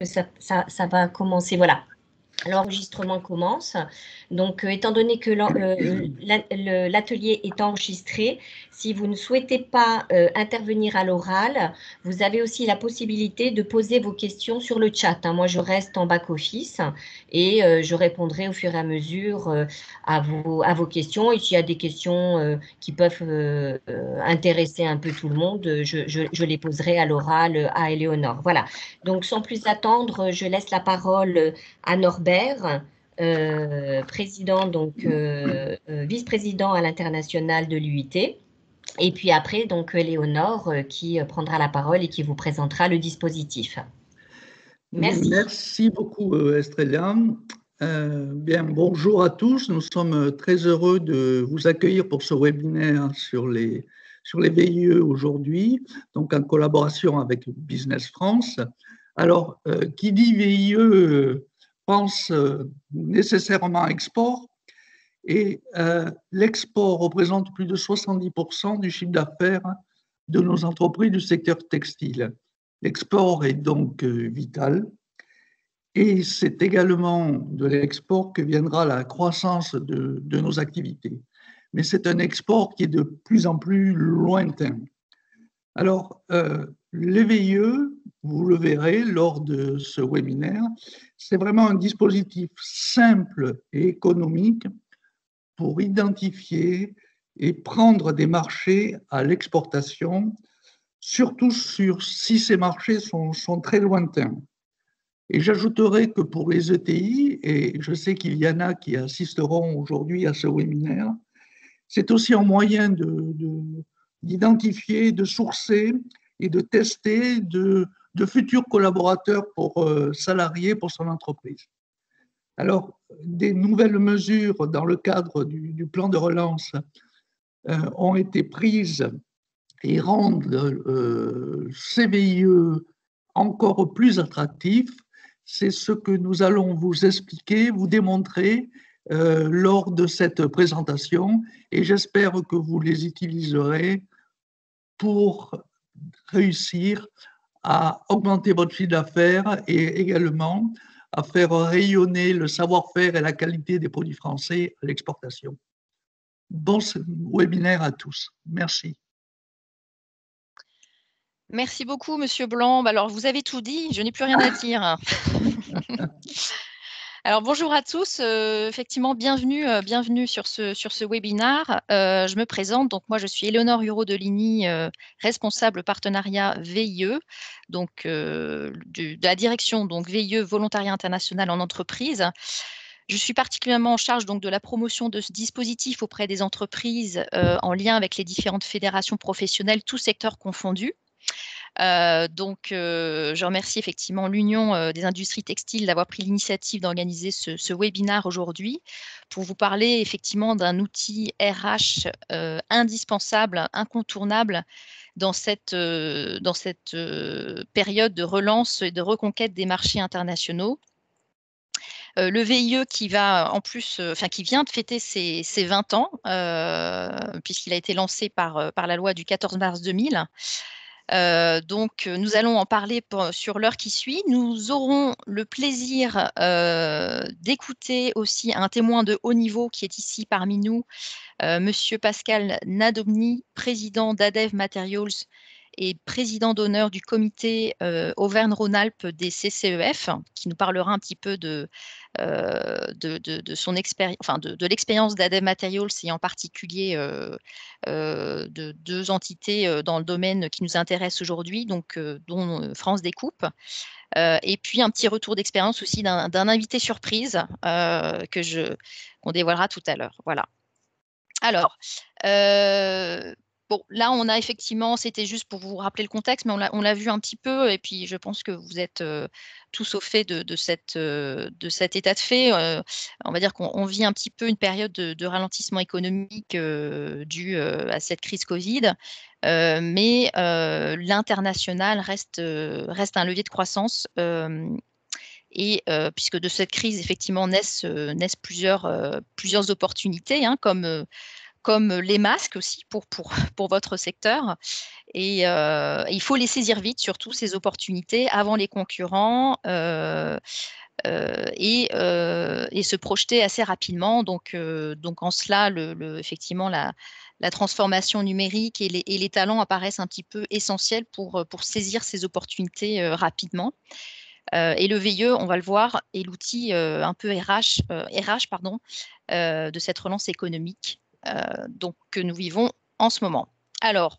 Ça va commencer. Voilà. L'enregistrement commence. Donc, étant donné que l'atelier est enregistré, si vous ne souhaitez pas intervenir à l'oral, vous avez aussi la possibilité de poser vos questions sur le chat. Moi, je reste en back-office et je répondrai au fur et à mesure à vos questions. Et s'il y a des questions qui peuvent intéresser un peu tout le monde, je les poserai à l'oral à Éléonore. Voilà. Donc, sans plus attendre, je laisse la parole à Norbert, président, vice-président à l'international de l'UIT. Et puis après, donc, Léonore qui prendra la parole et qui vous présentera le dispositif. Merci. Merci beaucoup, Estrella. Bien, bonjour à tous. Nous sommes très heureux de vous accueillir pour ce webinaire sur les VIE aujourd'hui, donc en collaboration avec Business France. Alors, qui dit VIE pense nécessairement export, et l'export représente plus de 70% du chiffre d'affaires de nos entreprises du secteur textile. L'export est donc vital, et c'est également de l'export que viendra la croissance de nos activités. Mais c'est un export qui est de plus en plus lointain. Alors, les VIE, vous le verrez lors de ce webinaire, c'est vraiment un dispositif simple et économique pour identifier et prendre des marchés à l'exportation, surtout si ces marchés sont très lointains. Et j'ajouterai que pour les ETI, et je sais qu'il y en a qui assisteront aujourd'hui à ce webinaire, c'est aussi un moyen d'identifier, de sourcer et de tester de futurs collaborateurs pour salariés pour son entreprise. Alors, des nouvelles mesures dans le cadre du plan de relance ont été prises et rendent ces VIE encore plus attractifs. C'est ce que nous allons vous expliquer, vous démontrer lors de cette présentation, et j'espère que vous les utiliserez pour réussir à augmenter votre chiffre d'affaires et également à faire rayonner le savoir-faire et la qualité des produits français à l'exportation. Bon webinaire à tous. Merci. Merci beaucoup, Monsieur Blanc. Alors, vous avez tout dit, je n'ai plus rien à dire. Alors, bonjour à tous. Effectivement, bienvenue sur ce webinaire. Je me présente. Donc, moi, je suis Éléonore Hureau-Deligny, responsable partenariat VIE, donc de la direction donc VIE Volontariat International en entreprise. Je suis particulièrement en charge donc de la promotion de ce dispositif auprès des entreprises en lien avec les différentes fédérations professionnelles, tous secteurs confondus. Je remercie effectivement l'Union des industries textiles d'avoir pris l'initiative d'organiser ce webinaire aujourd'hui pour vous parler effectivement d'un outil RH indispensable, incontournable dans cette période de relance et de reconquête des marchés internationaux. Le VIE qui va qui vient de fêter ses 20 ans, puisqu'il a été lancé par la loi du 14 mars 2000. Nous allons en parler sur l'heure qui suit. Nous aurons le plaisir d'écouter aussi un témoin de haut niveau qui est ici parmi nous, Monsieur Pascal Nadobny, président d'Adev Materials et président d'honneur du comité Auvergne-Rhône-Alpes des CCEF, qui nous parlera un petit peu de son expérience, de l'expérience d'Adev Materials et en particulier de deux entités dans le domaine qui nous intéresse aujourd'hui, dont France Découpe. Et puis un petit retour d'expérience aussi d'un invité surprise qu'on dévoilera tout à l'heure. Voilà. Alors, bon, là, on a effectivement, c'était juste pour vous rappeler le contexte, mais on l'a vu un petit peu, et puis je pense que vous êtes tous au fait de cet état de fait. On va dire qu'on vit un petit peu une période de ralentissement économique due à cette crise Covid, mais l'international reste un levier de croissance. Puisque de cette crise, effectivement, naissent plusieurs opportunités, comme comme les masques aussi pour votre secteur. Et il faut les saisir vite, surtout ces opportunités, avant les concurrents et se projeter assez rapidement. Donc en cela, effectivement, la transformation numérique et les talents apparaissent un petit peu essentiels pour saisir ces opportunités rapidement. Et le VIE, on va le voir, est l'outil un peu RH de cette relance économique donc, que nous vivons en ce moment. Alors,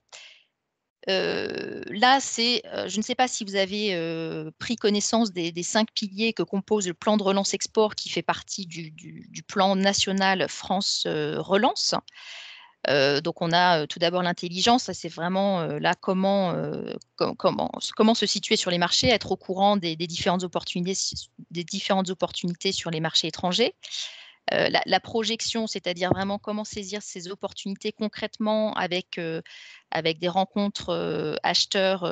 là, je ne sais pas si vous avez pris connaissance des 5 piliers que compose le plan de relance export qui fait partie du plan national France Relance. Donc, on a tout d'abord l'intelligence, ça c'est vraiment là comment se situer sur les marchés, être au courant des différentes opportunités sur les marchés étrangers. La projection, c'est-à-dire vraiment comment saisir ces opportunités concrètement avec des rencontres acheteurs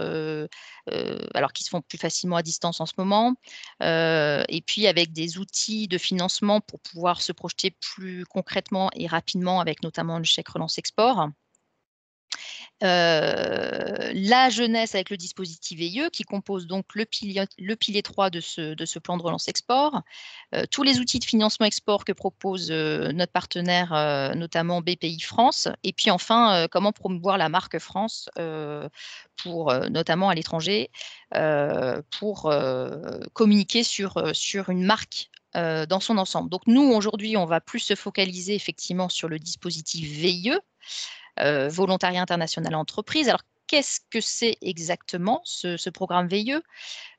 alors qui se font plus facilement à distance en ce moment, et puis avec des outils de financement pour pouvoir se projeter plus concrètement et rapidement avec notamment le chèque relance export. La jeunesse avec le dispositif VIE qui compose donc le pilier 3 de ce plan de relance export, tous les outils de financement export que propose notre partenaire, notamment BPI France, et puis enfin, comment promouvoir la marque France notamment à l'étranger, pour communiquer sur une marque dans son ensemble. Donc nous, aujourd'hui, on va plus se focaliser effectivement sur le dispositif VIE, volontariat international entreprise. Alors, qu'est-ce que c'est exactement ce programme VIE?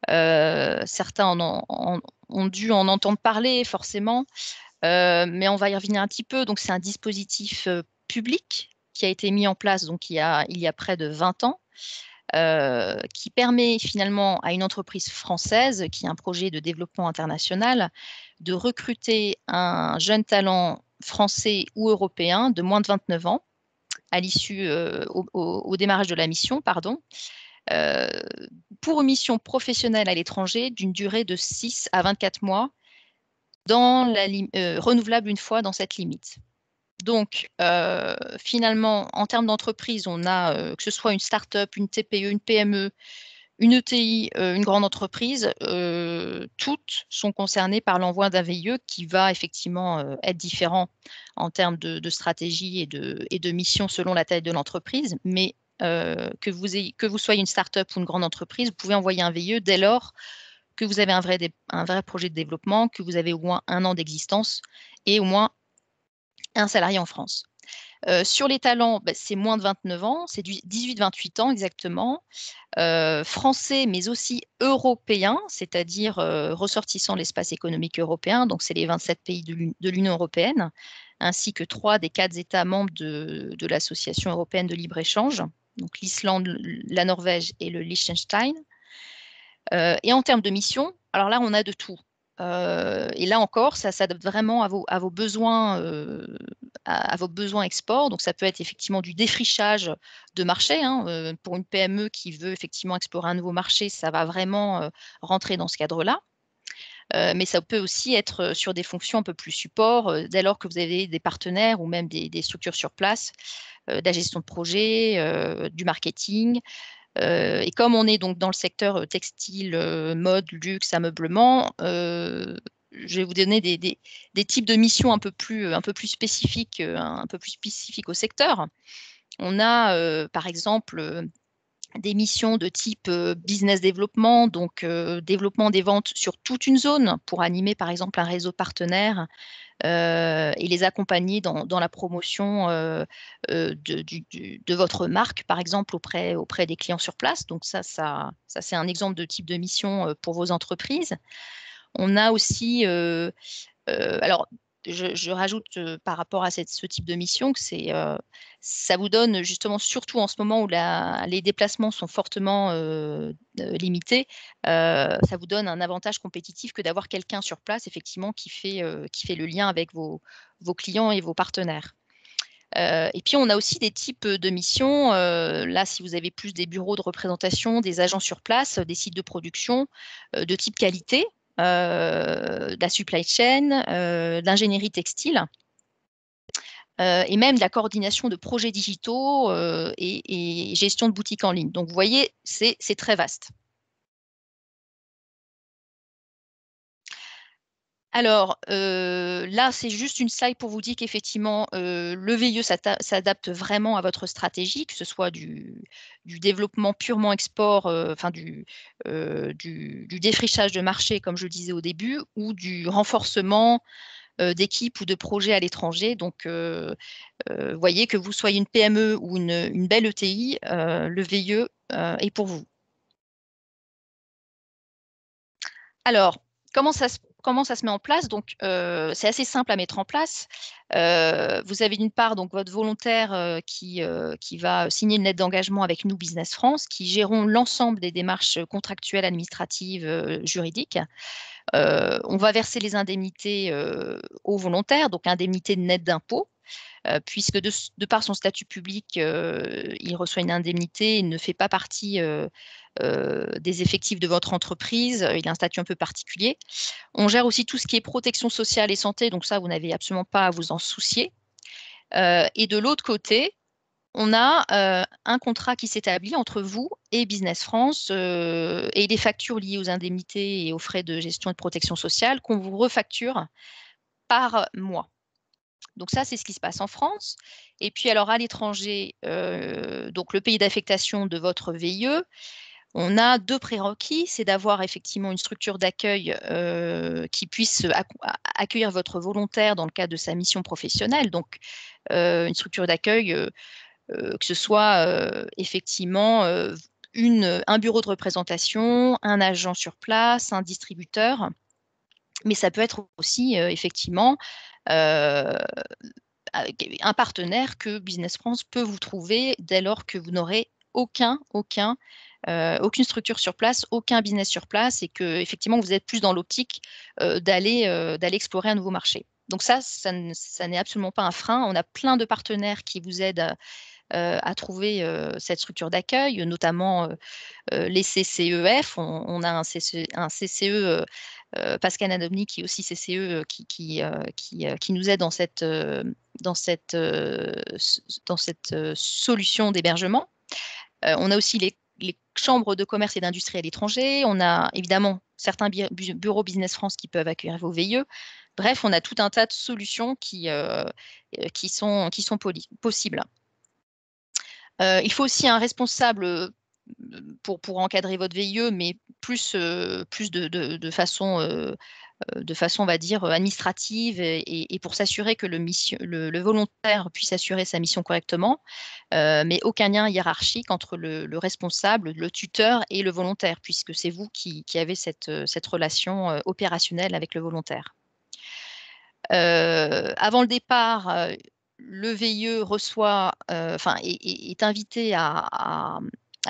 Certains ont dû en entendre parler forcément, mais on va y revenir un petit peu. Donc, c'est un dispositif public qui a été mis en place donc, il y a près de 20 ans, qui permet finalement à une entreprise française qui a un projet de développement international de recruter un jeune talent français ou européen de moins de 29 ans à l'issue, au démarrage de la mission, pour une mission professionnelle à l'étranger d'une durée de 6 à 24 mois, renouvelable une fois dans cette limite. Donc, finalement, en termes d'entreprise, on a que ce soit une start-up, une TPE, une PME, une ETI, une grande entreprise, toutes sont concernées par l'envoi d'un VIE qui va effectivement être différent en termes de stratégie et de mission selon la taille de l'entreprise. Mais que vous soyez une start-up ou une grande entreprise, vous pouvez envoyer un VIE dès lors que vous avez un vrai projet de développement, que vous avez au moins 1 an d'existence et au moins un salarié en France. Sur les talents, c'est moins de 29 ans, c'est du 18-28 ans exactement, français mais aussi européens, c'est-à-dire ressortissants de l'espace économique européen, donc c'est les 27 pays de l'Union européenne, ainsi que 3 des 4 États membres de l'Association européenne de libre-échange, donc l'Islande, la Norvège et le Liechtenstein. Et en termes de mission, alors là, on a de tout. Et là encore, ça s'adapte vraiment à vos besoins export. Donc, ça peut être effectivement du défrichage de marché. Pour une PME qui veut effectivement explorer un nouveau marché, ça va vraiment rentrer dans ce cadre-là. Mais ça peut aussi être sur des fonctions un peu plus support, dès lors que vous avez des partenaires ou même des structures sur place, de la gestion de projet, du marketing. Et comme on est donc dans le secteur textile, mode, luxe, ameublement, je vais vous donner des types de missions un peu plus spécifiques au secteur. On a par exemple des missions de type business développement, donc développement des ventes sur toute une zone pour animer par exemple un réseau partenaire et les accompagner dans la promotion de votre marque, par exemple, auprès des clients sur place. Donc ça c'est un exemple de type de mission pour vos entreprises. On a aussi, alors je rajoute par rapport à ce type de mission que ça vous donne justement, surtout en ce moment où les déplacements sont fortement limités, ça vous donne un avantage compétitif que d'avoir quelqu'un sur place effectivement qui fait le lien avec vos clients et vos partenaires. Et puis on a aussi des types de missions, là si vous avez plus des bureaux de représentation, des agents sur place, des sites de production de type qualité, de la supply chain, d'ingénierie textile. et même de la coordination de projets digitaux et gestion de boutiques en ligne. Donc, vous voyez, c'est très vaste. Alors, là, c'est juste une slide pour vous dire qu'effectivement, le VIE s'adapte vraiment à votre stratégie, que ce soit du développement purement export, enfin du défrichage de marché, comme je le disais au début, ou du renforcement d'équipes ou de projets à l'étranger. Donc, vous voyez que vous soyez une PME ou une belle ETI, le VIE est pour vous. Alors, comment ça se met en place? Donc, c'est assez simple à mettre en place. Vous avez d'une part donc votre volontaire qui va signer une lettre d'engagement avec nous, Business France, qui gérons l'ensemble des démarches contractuelles, administratives, juridiques. On va verser les indemnités aux volontaires, donc indemnités nettes d'impôts. Puisque de par son statut public, il reçoit une indemnité, il ne fait pas partie des effectifs de votre entreprise, il a un statut un peu particulier. On gère aussi tout ce qui est protection sociale et santé, donc ça, vous n'avez absolument pas à vous en soucier. Et de l'autre côté, on a un contrat qui s'établit entre vous et Business France et les factures liées aux indemnités et aux frais de gestion et de protection sociale qu'on vous refacture par mois. Donc ça, c'est ce qui se passe en France. Et puis alors à l'étranger, donc le pays d'affectation de votre VIE, on a 2 prérequis, c'est d'avoir effectivement une structure d'accueil qui puisse accueillir votre volontaire dans le cadre de sa mission professionnelle. Donc une structure d'accueil, que ce soit effectivement un bureau de représentation, un agent sur place, un distributeur. Mais ça peut être aussi effectivement un partenaire que Business France peut vous trouver dès lors que vous n'aurez aucune structure sur place, aucun business sur place et que effectivement vous êtes plus dans l'optique d'aller explorer un nouveau marché. Donc ça n'est absolument pas un frein. On a plein de partenaires qui vous aident à trouver cette structure d'accueil, notamment les CCEF. On a un CCE, Pascal Nadomny, qui est aussi CCE, qui nous aide dans cette solution d'hébergement. On a aussi les chambres de commerce et d'industrie à l'étranger. On a évidemment certains bureaux Business France qui peuvent accueillir vos VIE. Bref, on a tout un tas de solutions qui sont possibles. Il faut aussi un responsable pour encadrer votre VIE, mais plus de façon, on va dire, administrative et pour s'assurer que le volontaire puisse assurer sa mission correctement, mais aucun lien hiérarchique entre le responsable, le tuteur et le volontaire, puisque c'est vous qui avez cette relation opérationnelle avec le volontaire. Avant le départ, le VIE reçoit, est invité à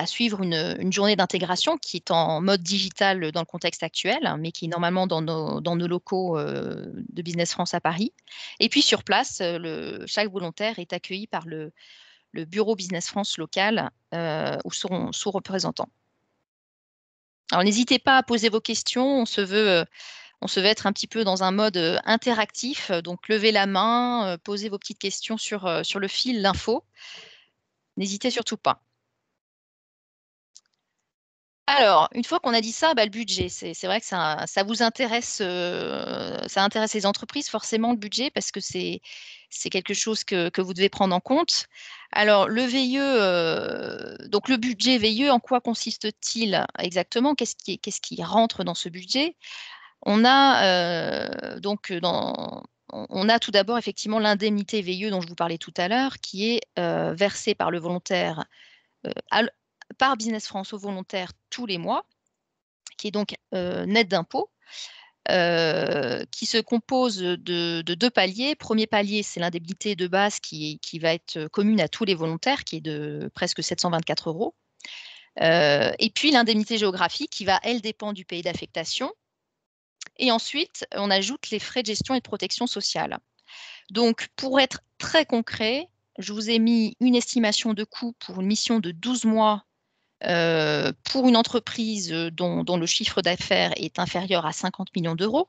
suivre une journée d'intégration qui est en mode digital dans le contexte actuel, mais qui est normalement dans nos locaux de Business France à Paris. Et puis sur place, chaque volontaire est accueilli par le bureau Business France local ou son sous-représentant. Alors n'hésitez pas à poser vos questions, on se veut être un petit peu dans un mode interactif, donc levez la main, posez vos petites questions sur le fil d'info. N'hésitez surtout pas. Alors, une fois qu'on a dit ça, le budget, c'est vrai que ça vous intéresse, ça intéresse les entreprises forcément, le budget, parce que c'est quelque chose que vous devez prendre en compte. Alors, le VIE, donc le budget VIE, en quoi consiste-t-il exactement? Qu'est-ce qui rentre dans ce budget? On a on a tout d'abord effectivement l'indemnité VIE dont je vous parlais tout à l'heure, qui est versée par le volontaire par Business France au volontaire tous les mois, qui est donc net d'impôts, qui se compose de 2 paliers. Premier palier, c'est l'indemnité de base qui va être commune à tous les volontaires, qui est de presque 724 €. Et puis l'indemnité géographique qui va, elle, dépendre du pays d'affectation. Et ensuite, on ajoute les frais de gestion et de protection sociale. Donc, pour être très concret, je vous ai mis une estimation de coût pour une mission de 12 mois pour une entreprise dont le chiffre d'affaires est inférieur à 50 millions d'euros,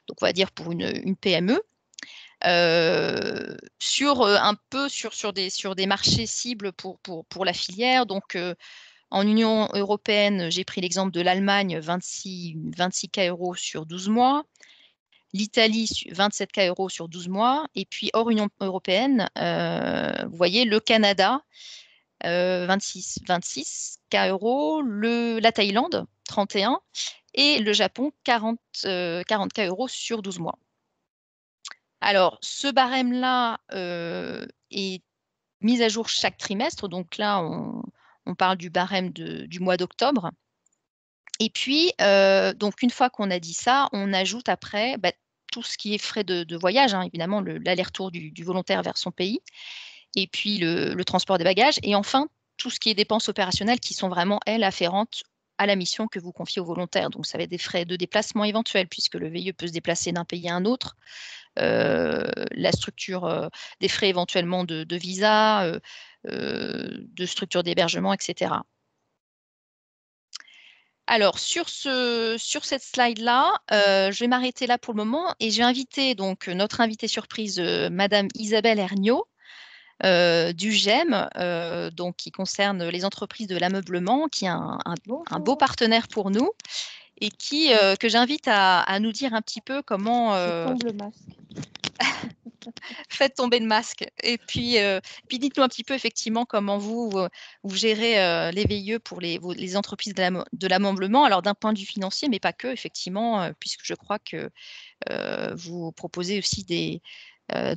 donc on va dire pour une PME. un peu sur des marchés cibles pour la filière. Donc, en Union européenne, j'ai pris l'exemple de l'Allemagne, 26 K € sur 12 mois. L'Italie, 27 K € sur 12 mois. Et puis, hors Union européenne, vous voyez, le Canada, 26 K €, la Thaïlande, 31, et le Japon, 40 K € sur 12 mois. Alors, ce barème-là est mis à jour chaque trimestre. Donc là, on parle du barème du mois d'octobre. Et puis, donc une fois qu'on a dit ça, on ajoute après tout ce qui est frais de voyage, hein, évidemment, l'aller-retour du volontaire vers son pays, et puis le transport des bagages, et enfin, tout ce qui est dépenses opérationnelles qui sont vraiment, elles, afférentes à la mission que vous confiez au volontaire. Donc, ça va être des frais de déplacement éventuels, puisque le VIE peut se déplacer d'un pays à un autre, la structure des frais éventuellement de visa, de structure d'hébergement, etc. Alors, sur cette slide-là, je vais m'arrêter là pour le moment et j'ai invité donc notre invitée surprise, Madame Isabelle Erniaud, du GEM, donc qui concerne les entreprises de l'ameublement, qui est un beau partenaire pour nous et que j'invite à nous dire un petit peu comment… tombe le masque. Faites tomber le masque. Et puis dites-nous un petit peu effectivement comment vous gérez les VIE pour les entreprises de l'ameublement. Alors d'un point de vue financier, mais pas que, effectivement, puisque je crois que vous proposez aussi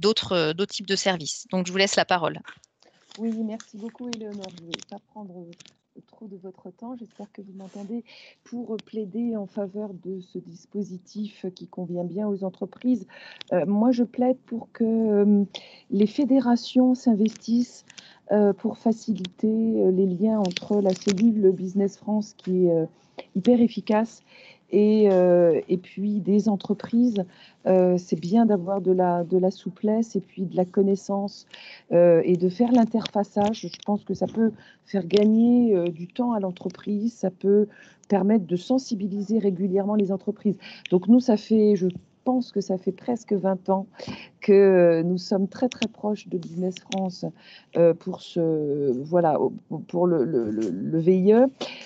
d'autres types de services. Donc je vous laisse la parole. Oui, merci beaucoup, Éléonore. Je ne vais pas prendre trop de votre temps. J'espère que vous m'entendez pour plaider en faveur de ce dispositif qui convient bien aux entreprises. Moi, je plaide pour que les fédérations s'investissent pour faciliter les liens entre la cellule Business France, qui est hyper efficace, et puis des entreprises. C'est bien d'avoir de la souplesse et puis de la connaissance et de faire l'interfaçage. Je pense que ça peut faire gagner du temps à l'entreprise, ça peut permettre de sensibiliser régulièrement les entreprises. Donc nous, je pense que ça fait presque 20 ans que nous sommes très très proches de Business France pour le VIE.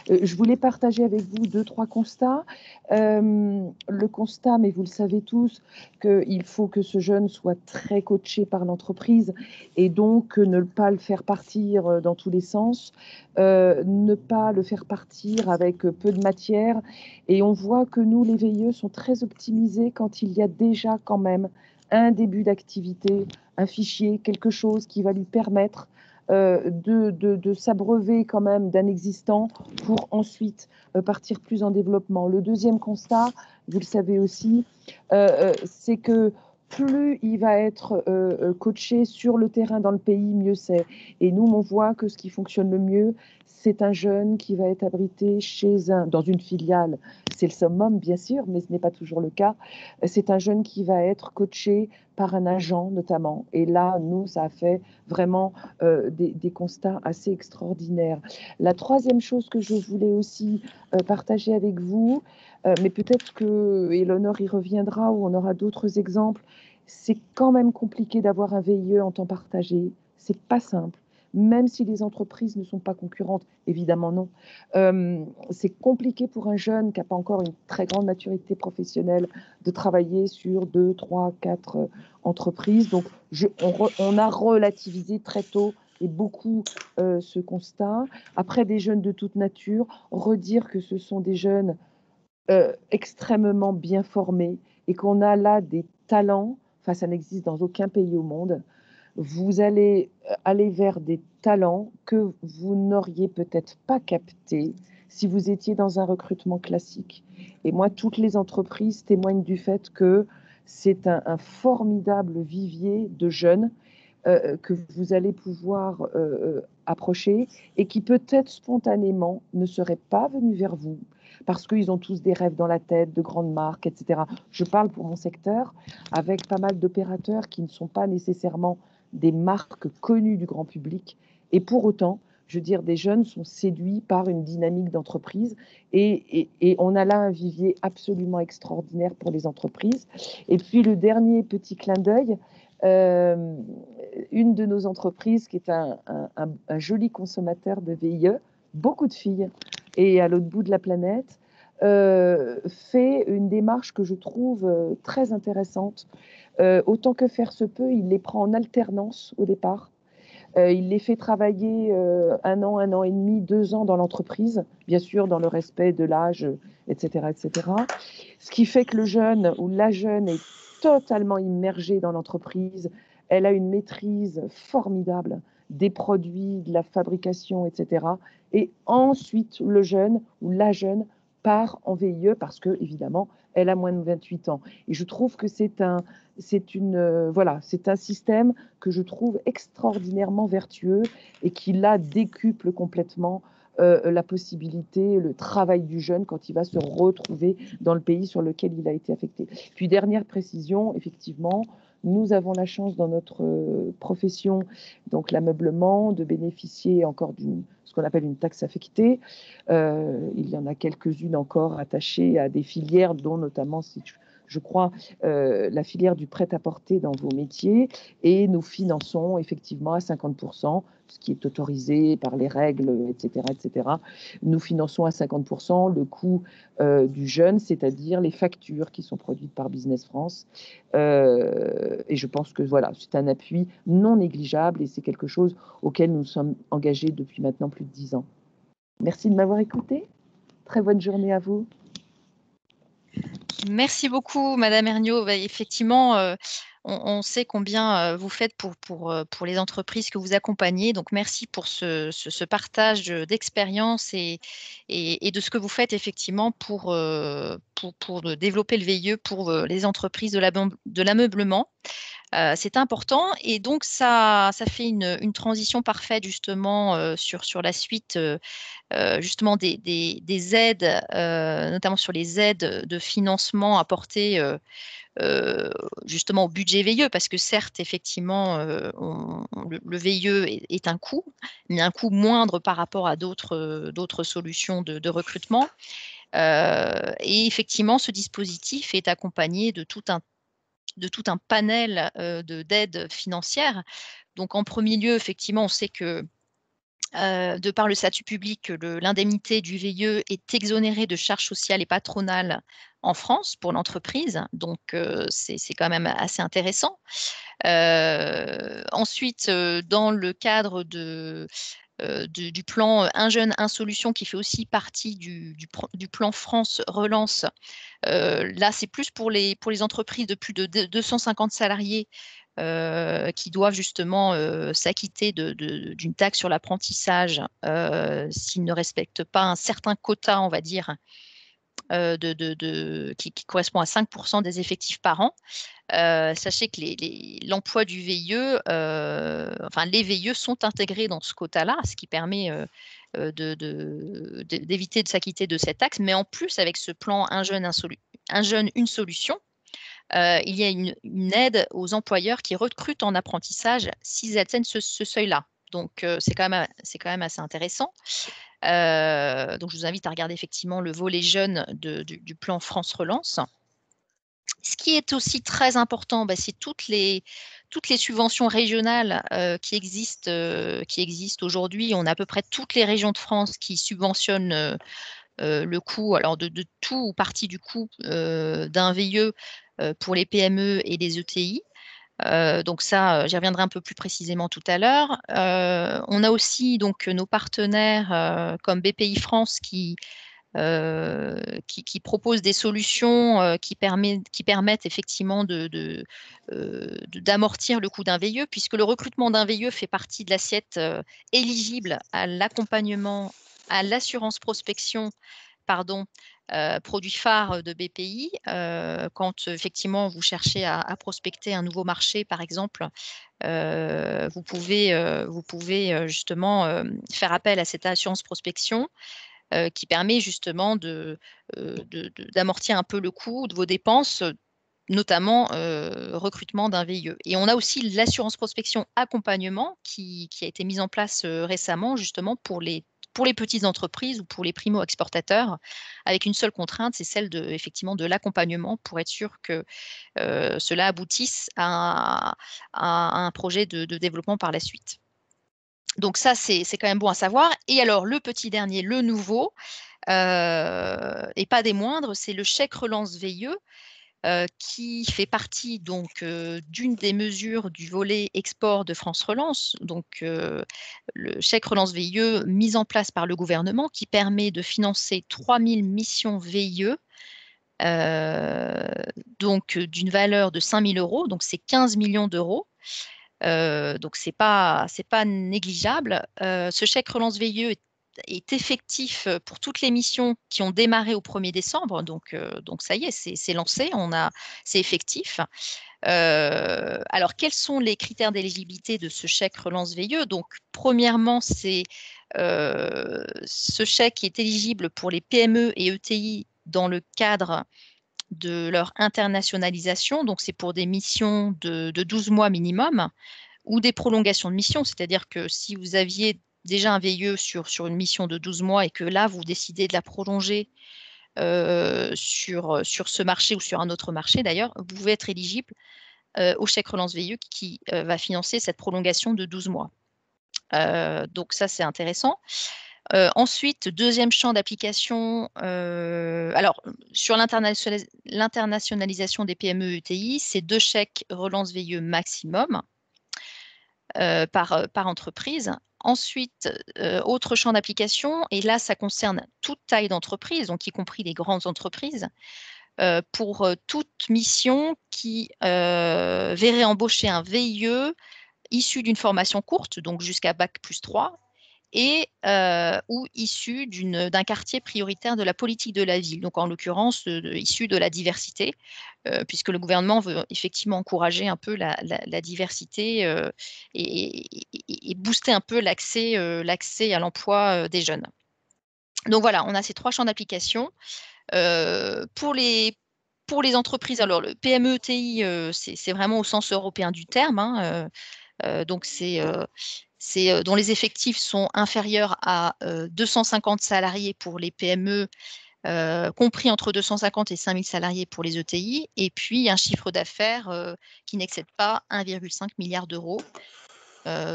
Je voulais partager avec vous 2-3 constats. Le constat, mais vous le savez tous, qu'il faut que ce jeune soit très coaché par l'entreprise et donc ne pas le faire partir dans tous les sens, ne pas le faire partir avec peu de matière. Et on voit que nous, les VIE, sont très optimisés quand il y a déjà quand même un début d'activité, un fichier, quelque chose qui va lui permettre de s'abreuver quand même d'un existant pour ensuite partir plus en développement. Le deuxième constat, vous le savez aussi, c'est que plus il va être coaché sur le terrain dans le pays, mieux c'est. Et nous, on voit que ce qui fonctionne le mieux, c'est un jeune qui va être abrité dans une filiale. C'est le summum, bien sûr, mais ce n'est pas toujours le cas. C'est un jeune qui va être coaché par un agent, notamment. Et là, nous, ça a fait vraiment des constats assez extraordinaires. La troisième chose que je voulais aussi partager avec vous, mais peut-être que Éléonore y reviendra ou on aura d'autres exemples, c'est quand même compliqué d'avoir un VIE en temps partagé. C'est pas simple. Même si les entreprises ne sont pas concurrentes, évidemment non. C'est compliqué pour un jeune qui n'a pas encore une très grande maturité professionnelle de travailler sur 2, 3, 4 entreprises. Donc, on a relativisé très tôt et beaucoup ce constat. Après, des jeunes de toute nature, redire que ce sont des jeunes extrêmement bien formés et qu'on a là des talents, enfin ça n'existe dans aucun pays au monde. Vous allez aller vers des talents que vous n'auriez peut-être pas captés si vous étiez dans un recrutement classique. Et moi, toutes les entreprises témoignent du fait que c'est un formidable vivier de jeunes que vous allez pouvoir approcher et qui peut-être spontanément ne seraient pas venus vers vous parce qu'ils ont tous des rêves dans la tête, de grandes marques, etc. Je parle pour mon secteur avec pas mal d'opérateurs qui ne sont pas nécessairement des marques connues du grand public. Et pour autant, je veux dire, des jeunes sont séduits par une dynamique d'entreprise et on a là un vivier absolument extraordinaire pour les entreprises. Et puis le dernier petit clin d'œil, une de nos entreprises, qui est un joli consommateur de VIE, beaucoup de filles, et à l'autre bout de la planète, fait une démarche que je trouve très intéressante. Autant que faire se peut, il les prend en alternance au départ. Il les fait travailler 1 an et demi, 2 ans dans l'entreprise, bien sûr dans le respect de l'âge, etc., etc. Ce qui fait que le jeune ou la jeune est totalement immergée dans l'entreprise. Elle a une maîtrise formidable des produits, de la fabrication, etc. Et ensuite, le jeune ou la jeune part en VIE parce que, évidemment, elle a moins de 28 ans. Et je trouve que c'est un système que je trouve extraordinairement vertueux et qui, là, décuple complètement la possibilité, le travail du jeune quand il va se retrouver dans le pays sur lequel il a été affecté. Puis, dernière précision, effectivement, nous avons la chance dans notre profession, donc l'ameublement, de bénéficier encore d'une ce qu'on appelle une taxe affectée. Il y en a quelques-unes encore attachées à des filières, dont notamment, je crois, la filière du prêt-à-porter dans vos métiers, et nous finançons effectivement à 50%, ce qui est autorisé par les règles, etc., etc. Nous finançons à 50% le coût du jeune, c'est-à-dire les factures qui sont produites par Business France. Et je pense que voilà, c'est un appui non négligeable et c'est quelque chose auquel nous sommes engagés depuis maintenant plus de 10 ans. Merci de m'avoir écouté. Très bonne journée à vous. Merci beaucoup, Madame Erniaud. Effectivement, on sait combien vous faites pour les entreprises que vous accompagnez. Donc, merci pour ce partage d'expérience et de ce que vous faites effectivement pour développer le VIE pour les entreprises de l'ameublement. C'est important et donc ça fait une transition parfaite justement sur la suite justement des aides, notamment sur les aides de financement apportées justement au budget VIE, parce que certes, effectivement, le VIE est un coût, mais un coût moindre par rapport à d'autres solutions de recrutement. Et effectivement, ce dispositif est accompagné de tout un panel d'aides financières. Donc, en premier lieu, effectivement, on sait que de par le statut public, l'indemnité du VIE est exonérée de charges sociales et patronales en France pour l'entreprise. Donc, c'est quand même assez intéressant. Ensuite, dans le cadre du plan Un jeune, une solution, qui fait aussi partie du plan France Relance. Là, c'est plus pour les entreprises de plus de 250 salariés qui doivent justement s'acquitter d'une taxe sur l'apprentissage s'ils ne respectent pas un certain quota, on va dire, qui correspond à 5% des effectifs par an. Sachez que l'emploi du VIE, les VIE sont intégrés dans ce quota-là, ce qui permet d'éviter de s'acquitter de cette taxe. Mais en plus, avec ce plan Un jeune, une solution, il y a une aide aux employeurs qui recrutent en apprentissage s'ils atteignent ce seuil-là. Donc, c'est quand même assez intéressant. Donc, je vous invite à regarder effectivement le volet jeune du plan France Relance. Ce qui est aussi très important, c'est toutes les subventions régionales qui existent aujourd'hui. On a à peu près toutes les régions de France qui subventionnent le coût, alors de tout ou partie du coût d'un VIE pour les PME et les ETI. Donc ça, j'y reviendrai un peu plus précisément tout à l'heure. On a aussi donc nos partenaires comme BPI France qui proposent des solutions qui permettent effectivement d'amortir le coût d'un VIE, puisque le recrutement d'un VIE fait partie de l'assiette éligible à l'accompagnement, à l'assurance prospection, produit phare de BPI. Quand effectivement vous cherchez à prospecter un nouveau marché, par exemple, vous pouvez justement faire appel à cette assurance prospection qui permet justement d'amortir un peu le coût de vos dépenses, notamment recrutement d'un VIE. Et on a aussi l'assurance prospection accompagnement qui a été mise en place récemment justement pour pour les petites entreprises ou pour les primo-exportateurs, avec une seule contrainte, c'est celle effectivement de l'accompagnement pour être sûr que cela aboutisse à un projet de développement par la suite. Donc ça, c'est quand même bon à savoir. Et alors, le petit dernier, le nouveau, et pas des moindres, c'est le chèque relance VIE, qui fait partie donc d'une des mesures du volet export de France Relance, donc le chèque relance VIE mis en place par le gouvernement qui permet de financer 3000 missions VIE, donc d'une valeur de 5 000 €, donc c'est 15 millions d'euros. Donc c'est pas négligeable. Ce chèque relance VIE est effectif pour toutes les missions qui ont démarré au 1er décembre, donc ça y est, c'est lancé, c'est effectif. Alors, quels sont les critères d'éligibilité de ce chèque relance VIE? Donc, premièrement, ce chèque est éligible pour les PME et ETI dans le cadre de leur internationalisation, donc c'est pour des missions de 12 mois minimum, ou des prolongations de mission, c'est-à-dire que si vous aviez déjà un VIE sur une mission de 12 mois et que là, vous décidez de la prolonger sur ce marché ou sur un autre marché d'ailleurs, vous pouvez être éligible au chèque relance VIE qui va financer cette prolongation de 12 mois. Donc ça, c'est intéressant. Ensuite, deuxième champ d'application, alors sur l'internationalisation des PME ETI, c'est 2 chèques relance VIE maximum par entreprise. Ensuite, autre champ d'application, et là, ça concerne toute taille d'entreprise, donc y compris les grandes entreprises, pour toute mission qui verrait embaucher un VIE issu d'une formation courte, donc jusqu'à Bac+3, et ou issu d'un quartier prioritaire de la politique de la ville, donc en l'occurrence issu de la diversité, puisque le gouvernement veut effectivement encourager un peu la diversité et booster un peu l'accès à l'emploi des jeunes. Donc voilà, on a ces 3 champs d'application. Pour les entreprises, alors le PME ETI, c'est vraiment au sens européen du terme, hein, donc c'est dont les effectifs sont inférieurs à 250 salariés pour les PME, compris entre 250 et 5 000 salariés pour les ETI, et puis un chiffre d'affaires qui n'excède pas 1,5 milliard d'euros.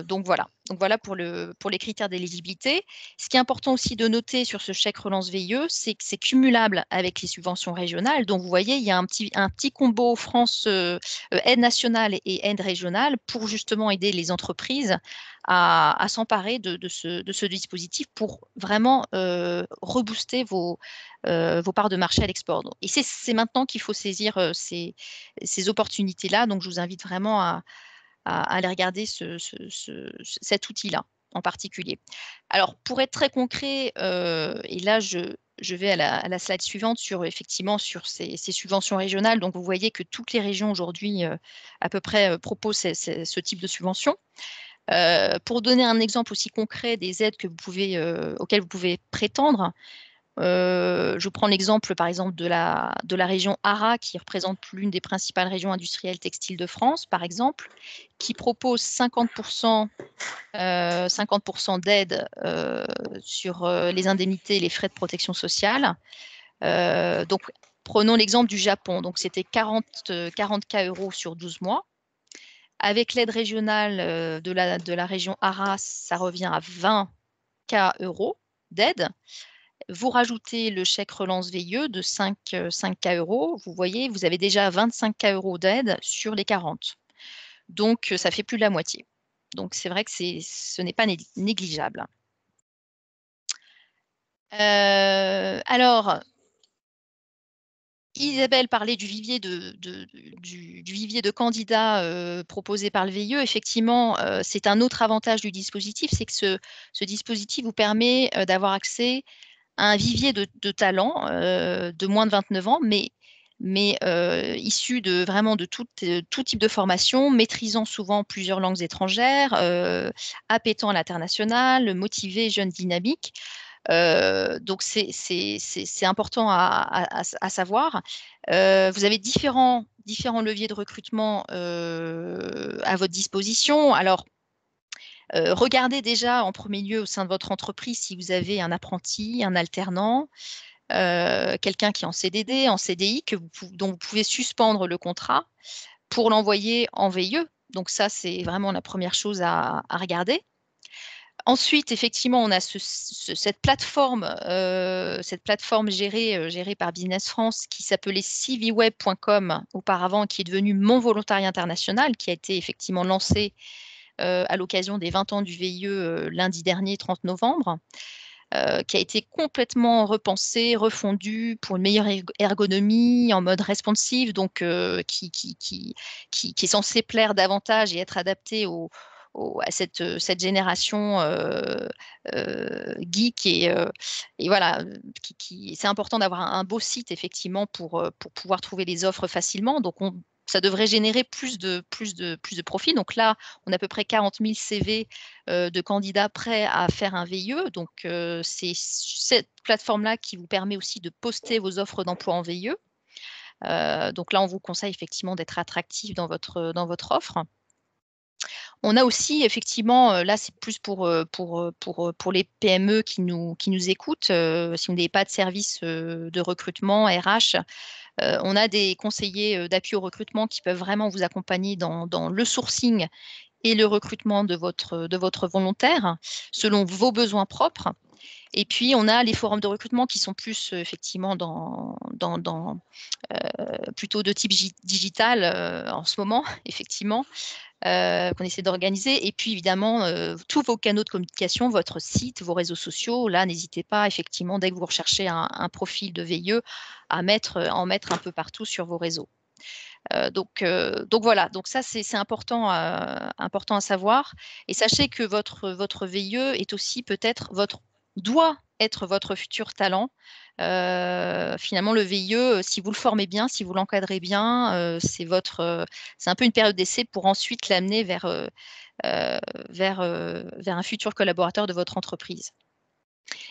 Donc voilà pour les critères d'éligibilité. Ce qui est important aussi de noter sur ce chèque relance VIE, c'est que c'est cumulable avec les subventions régionales. Donc vous voyez, il y a un petit combo France aide nationale et aide régionale pour justement aider les entreprises à s'emparer de ce dispositif pour vraiment rebooster vos parts de marché à l'export. Et c'est maintenant qu'il faut saisir ces opportunités-là. Donc je vous invite vraiment à aller regarder cet outil-là en particulier. Alors, pour être très concret, et là, je vais à la slide suivante sur ces subventions régionales. Donc, vous voyez que toutes les régions aujourd'hui, à peu près, proposent ce type de subvention. Pour donner un exemple aussi concret des aides auxquelles vous pouvez prétendre, je prends l'exemple, par exemple, de la région ARA, qui représente l'une des principales régions industrielles textiles de France, par exemple, qui propose 50% d'aide sur les indemnités et les frais de protection sociale. Donc, prenons l'exemple du Japon. Donc, c'était 40 K € sur 12 mois. Avec l'aide régionale de la région ARA, ça revient à 20 K € d'aide. Vous rajoutez le chèque relance VIE de 5 K €. Vous voyez, vous avez déjà 25 K € d'aide sur les 40. Donc, ça fait plus de la moitié. Donc, c'est vrai que ce n'est pas négligeable. Alors, Isabelle parlait du vivier de candidats proposé par le VIE. Effectivement, c'est un autre avantage du dispositif, c'est que ce dispositif vous permet d'avoir accès un vivier de talents de moins de 29 ans, mais issus vraiment de tout type de formation, maîtrisant souvent plusieurs langues étrangères, appétant à l'international, motivés, jeunes, dynamiques. Donc, c'est important à savoir. Vous avez différents leviers de recrutement à votre disposition. Alors, Regardez déjà en premier lieu au sein de votre entreprise si vous avez un apprenti, un alternant, quelqu'un qui est en CDD, en CDI, dont vous pouvez suspendre le contrat pour l'envoyer en VIE. Donc ça, c'est vraiment la première chose à regarder. Ensuite, effectivement, on a cette plateforme gérée par Business France qui s'appelait cvweb.com auparavant, qui est devenue Mon Volontariat International, qui a été effectivement lancée à l'occasion des 20 ans du VIE lundi dernier, 30 novembre, qui a été complètement repensée, refondue pour une meilleure ergonomie en mode responsive, donc qui est censée plaire davantage et être adaptée à cette génération geek et voilà, c'est important d'avoir un beau site effectivement pour pouvoir trouver les offres facilement. Donc ça devrait générer plus de profits. Donc là, on a à peu près 40 000 CV de candidats prêts à faire un VIE. Donc c'est cette plateforme-là qui vous permet aussi de poster vos offres d'emploi en VIE. Donc là, on vous conseille effectivement d'être attractif dans votre offre. On a aussi effectivement, là c'est plus pour les PME qui nous écoutent, si vous n'avez pas de service de recrutement RH, on a des conseillers d'appui au recrutement qui peuvent vraiment vous accompagner dans le sourcing et le recrutement de votre volontaire selon vos besoins propres. Et puis, on a les forums de recrutement qui sont plus effectivement plutôt de type digital en ce moment, effectivement. Qu'on essaie d'organiser. Et puis, évidemment, tous vos canaux de communication, votre site, vos réseaux sociaux. Là, n'hésitez pas, effectivement, dès que vous recherchez un profil de VIE, à en mettre un peu partout sur vos réseaux. Donc voilà, donc ça, c'est important à savoir. Et sachez que votre VIE est aussi peut-être doit être votre futur talent. Finalement, le VIE, si vous le formez bien, si vous l'encadrez bien, c'est un peu une période d'essai pour ensuite l'amener vers un futur collaborateur de votre entreprise.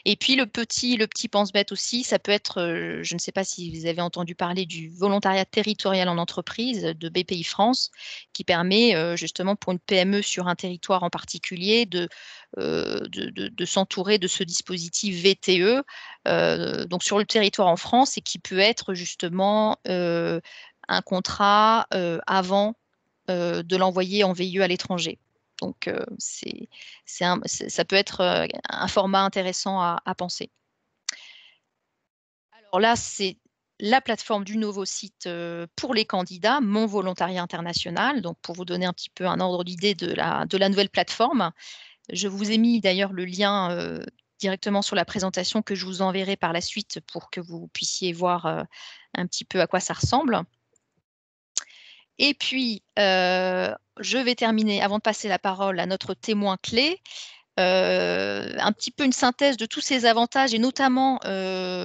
Et puis le petit pense-bête aussi, ça peut être, je ne sais pas si vous avez entendu parler du volontariat territorial en entreprise de BPI France, qui permet justement pour une PME sur un territoire en particulier de s'entourer de ce dispositif VTE, donc sur le territoire en France, et qui peut être justement un contrat avant de l'envoyer en VIE à l'étranger. Donc, ça peut être un format intéressant à penser. Alors là, c'est la plateforme du nouveau site pour les candidats, Mon Volontariat International. Donc, pour vous donner un petit peu un ordre d'idée de la nouvelle plateforme, je vous ai mis d'ailleurs le lien directement sur la présentation que je vous enverrai par la suite pour que vous puissiez voir un petit peu à quoi ça ressemble. Et puis, je vais terminer, avant de passer la parole à notre témoin clé, un petit peu une synthèse de tous ces avantages et notamment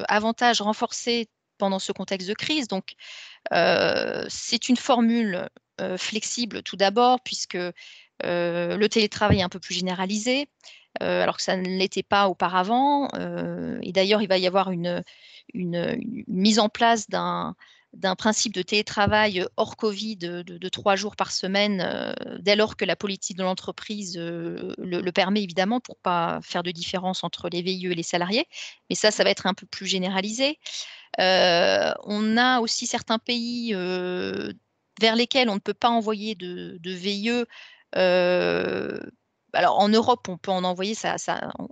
avantages renforcés pendant ce contexte de crise. Donc, c'est une formule flexible tout d'abord, puisque le télétravail est un peu plus généralisé, alors que ça ne l'était pas auparavant. Et d'ailleurs, il va y avoir une mise en place d'un principe de télétravail hors Covid de 3 jours par semaine, dès lors que la politique de l'entreprise le permet, évidemment, pour ne pas faire de différence entre les VIE et les salariés. Mais ça va être un peu plus généralisé. On a aussi certains pays vers lesquels on ne peut pas envoyer de VIE. Alors en Europe, on peut en envoyer,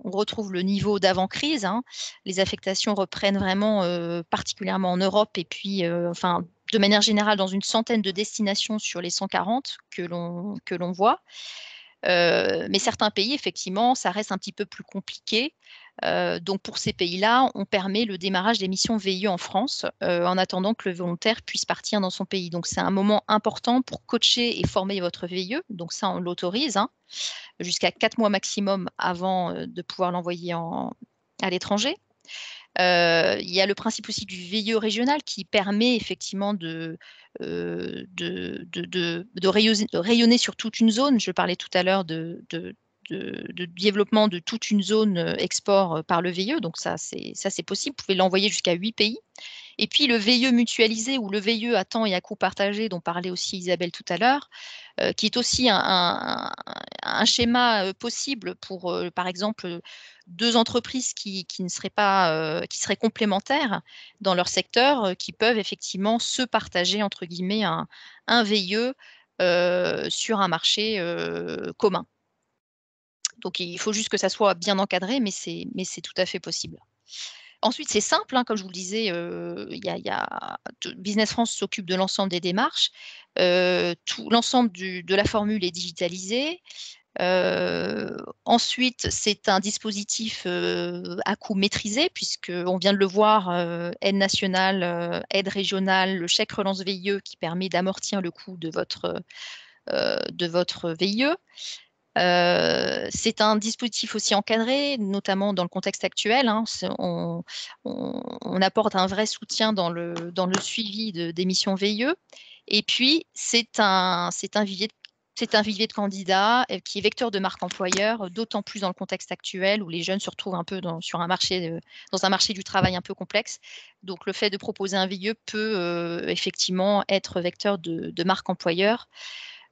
on retrouve le niveau d'avant-crise. Hein. Les affectations reprennent vraiment particulièrement en Europe et puis, de manière générale, dans une centaine de destinations sur les 140 que l'on voit. Mais certains pays, effectivement, ça reste un petit peu plus compliqué. Donc pour ces pays-là, on permet le démarrage des missions VIE en France en attendant que le volontaire puisse partir dans son pays. Donc c'est un moment important pour coacher et former votre VIE. Donc ça, on l'autorise jusqu'à 4 mois maximum avant de pouvoir l'envoyer à l'étranger. Il y a le principe aussi du VIE régional qui permet effectivement de rayonner sur toute une zone. Je parlais tout à l'heure de développement de toute une zone export par le VIE, donc ça c'est possible. Vous pouvez l'envoyer jusqu'à 8 pays. Et puis le VIE mutualisé ou le VIE à temps et à coût partagé dont parlait aussi Isabelle tout à l'heure, qui est aussi un schéma possible pour, par exemple, 2 entreprises qui ne seraient pas, qui seraient complémentaires dans leur secteur, qui peuvent effectivement se partager entre guillemets un VIE, sur un marché, commun. Donc il faut juste que ça soit bien encadré, mais c'est tout à fait possible. Ensuite, c'est simple, hein, comme je vous le disais, Business France s'occupe de l'ensemble des démarches. Tout l'ensemble de la formule est digitalisé. Ensuite, c'est un dispositif, à coût maîtrisé puisqu'on vient de le voir, aide nationale, aide régionale, le chèque relance VIE qui permet d'amortir le coût de votre VIE. C'est un dispositif aussi encadré, notamment dans le contexte actuel, hein. On apporte un vrai soutien dans le suivi des missions VIE. Et puis, c'est un vivier de candidats qui est vecteur de marque employeur, d'autant plus dans le contexte actuel où les jeunes se retrouvent un peu dans un marché du travail un peu complexe. Donc, le fait de proposer un VIE peut effectivement être vecteur de marque employeur.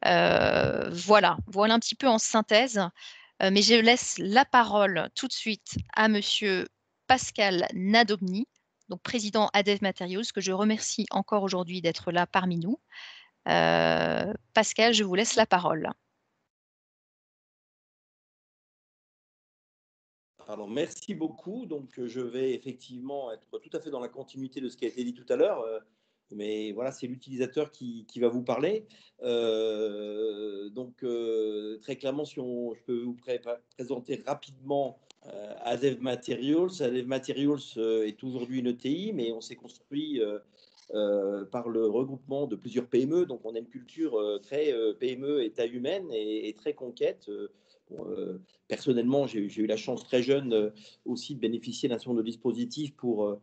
Voilà un petit peu en synthèse, mais je laisse la parole tout de suite à monsieur Pascal Nadobny, donc président ADEV Materials, que je remercie encore aujourd'hui d'être là parmi nous. Pascal, je vous laisse la parole. Alors, merci beaucoup. Donc, je vais effectivement être tout à fait dans la continuité de ce qui a été dit tout à l'heure. Mais voilà, c'est l'utilisateur qui va vous parler. Très clairement, je peux vous présenter rapidement ADEV Materials. ADEV Materials est aujourd'hui une ETI, mais on s'est construit par le regroupement de plusieurs PME. Donc, on a une culture très PME et taille humaine et très conquête. Personnellement, j'ai eu la chance très jeune aussi de bénéficier d'un certain nombre de dispositifs pour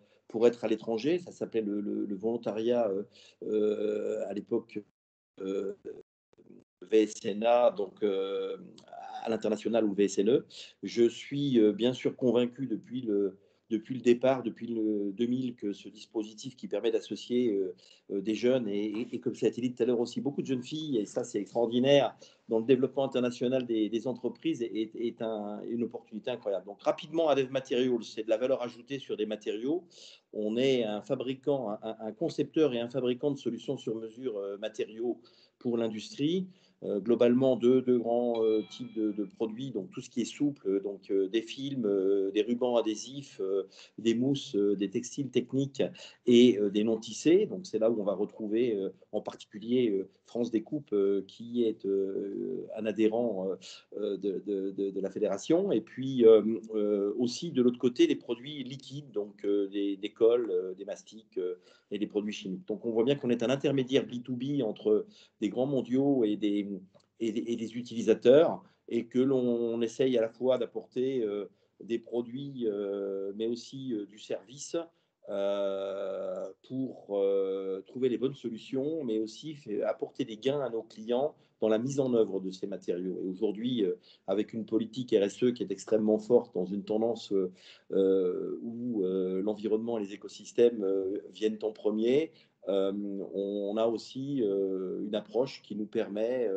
être à l'étranger. Ça s'appelait le volontariat à l'époque VSNA, donc à l'international ou VSNE. Je suis bien sûr convaincu depuis le départ, depuis le 2000, que ce dispositif qui permet d'associer des jeunes et comme ça a été dit tout à l'heure aussi, beaucoup de jeunes filles, et ça c'est extraordinaire, dans le développement international des entreprises est une opportunité incroyable. Donc rapidement, ADEV Materials, c'est de la valeur ajoutée sur des matériaux. On est un fabricant, un concepteur et un fabricant de solutions sur mesure matériaux pour l'industrie. Globalement deux grands types de produits, donc tout ce qui est souple, donc des films, des rubans adhésifs, des mousses, des textiles techniques et des non tissés. Donc c'est là où on va retrouver en particulier France Découpe qui est un adhérent de la fédération, et puis aussi de l'autre côté des produits liquides, donc des cols, des mastiques et des produits chimiques. Donc on voit bien qu'on est un intermédiaire B2B entre des grands mondiaux et des utilisateurs, et que l'on essaye à la fois d'apporter des produits, mais aussi du service pour trouver les bonnes solutions, mais aussi apporter des gains à nos clients dans la mise en œuvre de ces matériaux. Et aujourd'hui, avec une politique RSE qui est extrêmement forte, dans une tendance où l'environnement et les écosystèmes viennent en premier, on a aussi une approche qui nous permet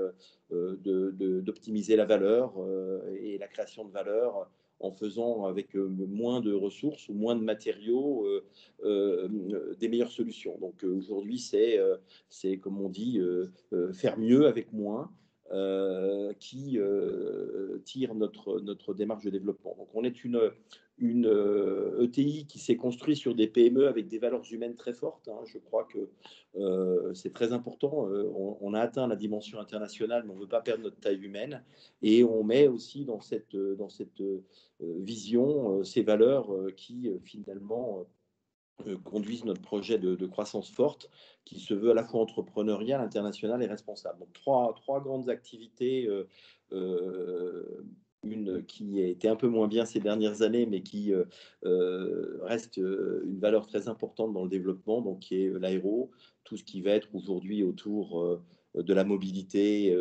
d'optimiser la valeur et la création de valeur en faisant avec moins de ressources ou moins de matériaux des meilleures solutions. Donc aujourd'hui, c'est comme on dit, faire mieux avec moins. Qui tire notre démarche de développement. Donc on est une ETI qui s'est construite sur des PME avec des valeurs humaines très fortes. Hein. Je crois que c'est très important. On a atteint la dimension internationale, mais on ne veut pas perdre notre taille humaine. Et on met aussi dans cette vision ces valeurs qui finalement conduisent notre projet de croissance forte, qui se veut à la fois entrepreneurial, international et responsable. Donc trois grandes activités, une qui a été un peu moins bien ces dernières années, mais qui reste une valeur très importante dans le développement, donc qui est l'aéro, tout ce qui va être aujourd'hui autour de la mobilité et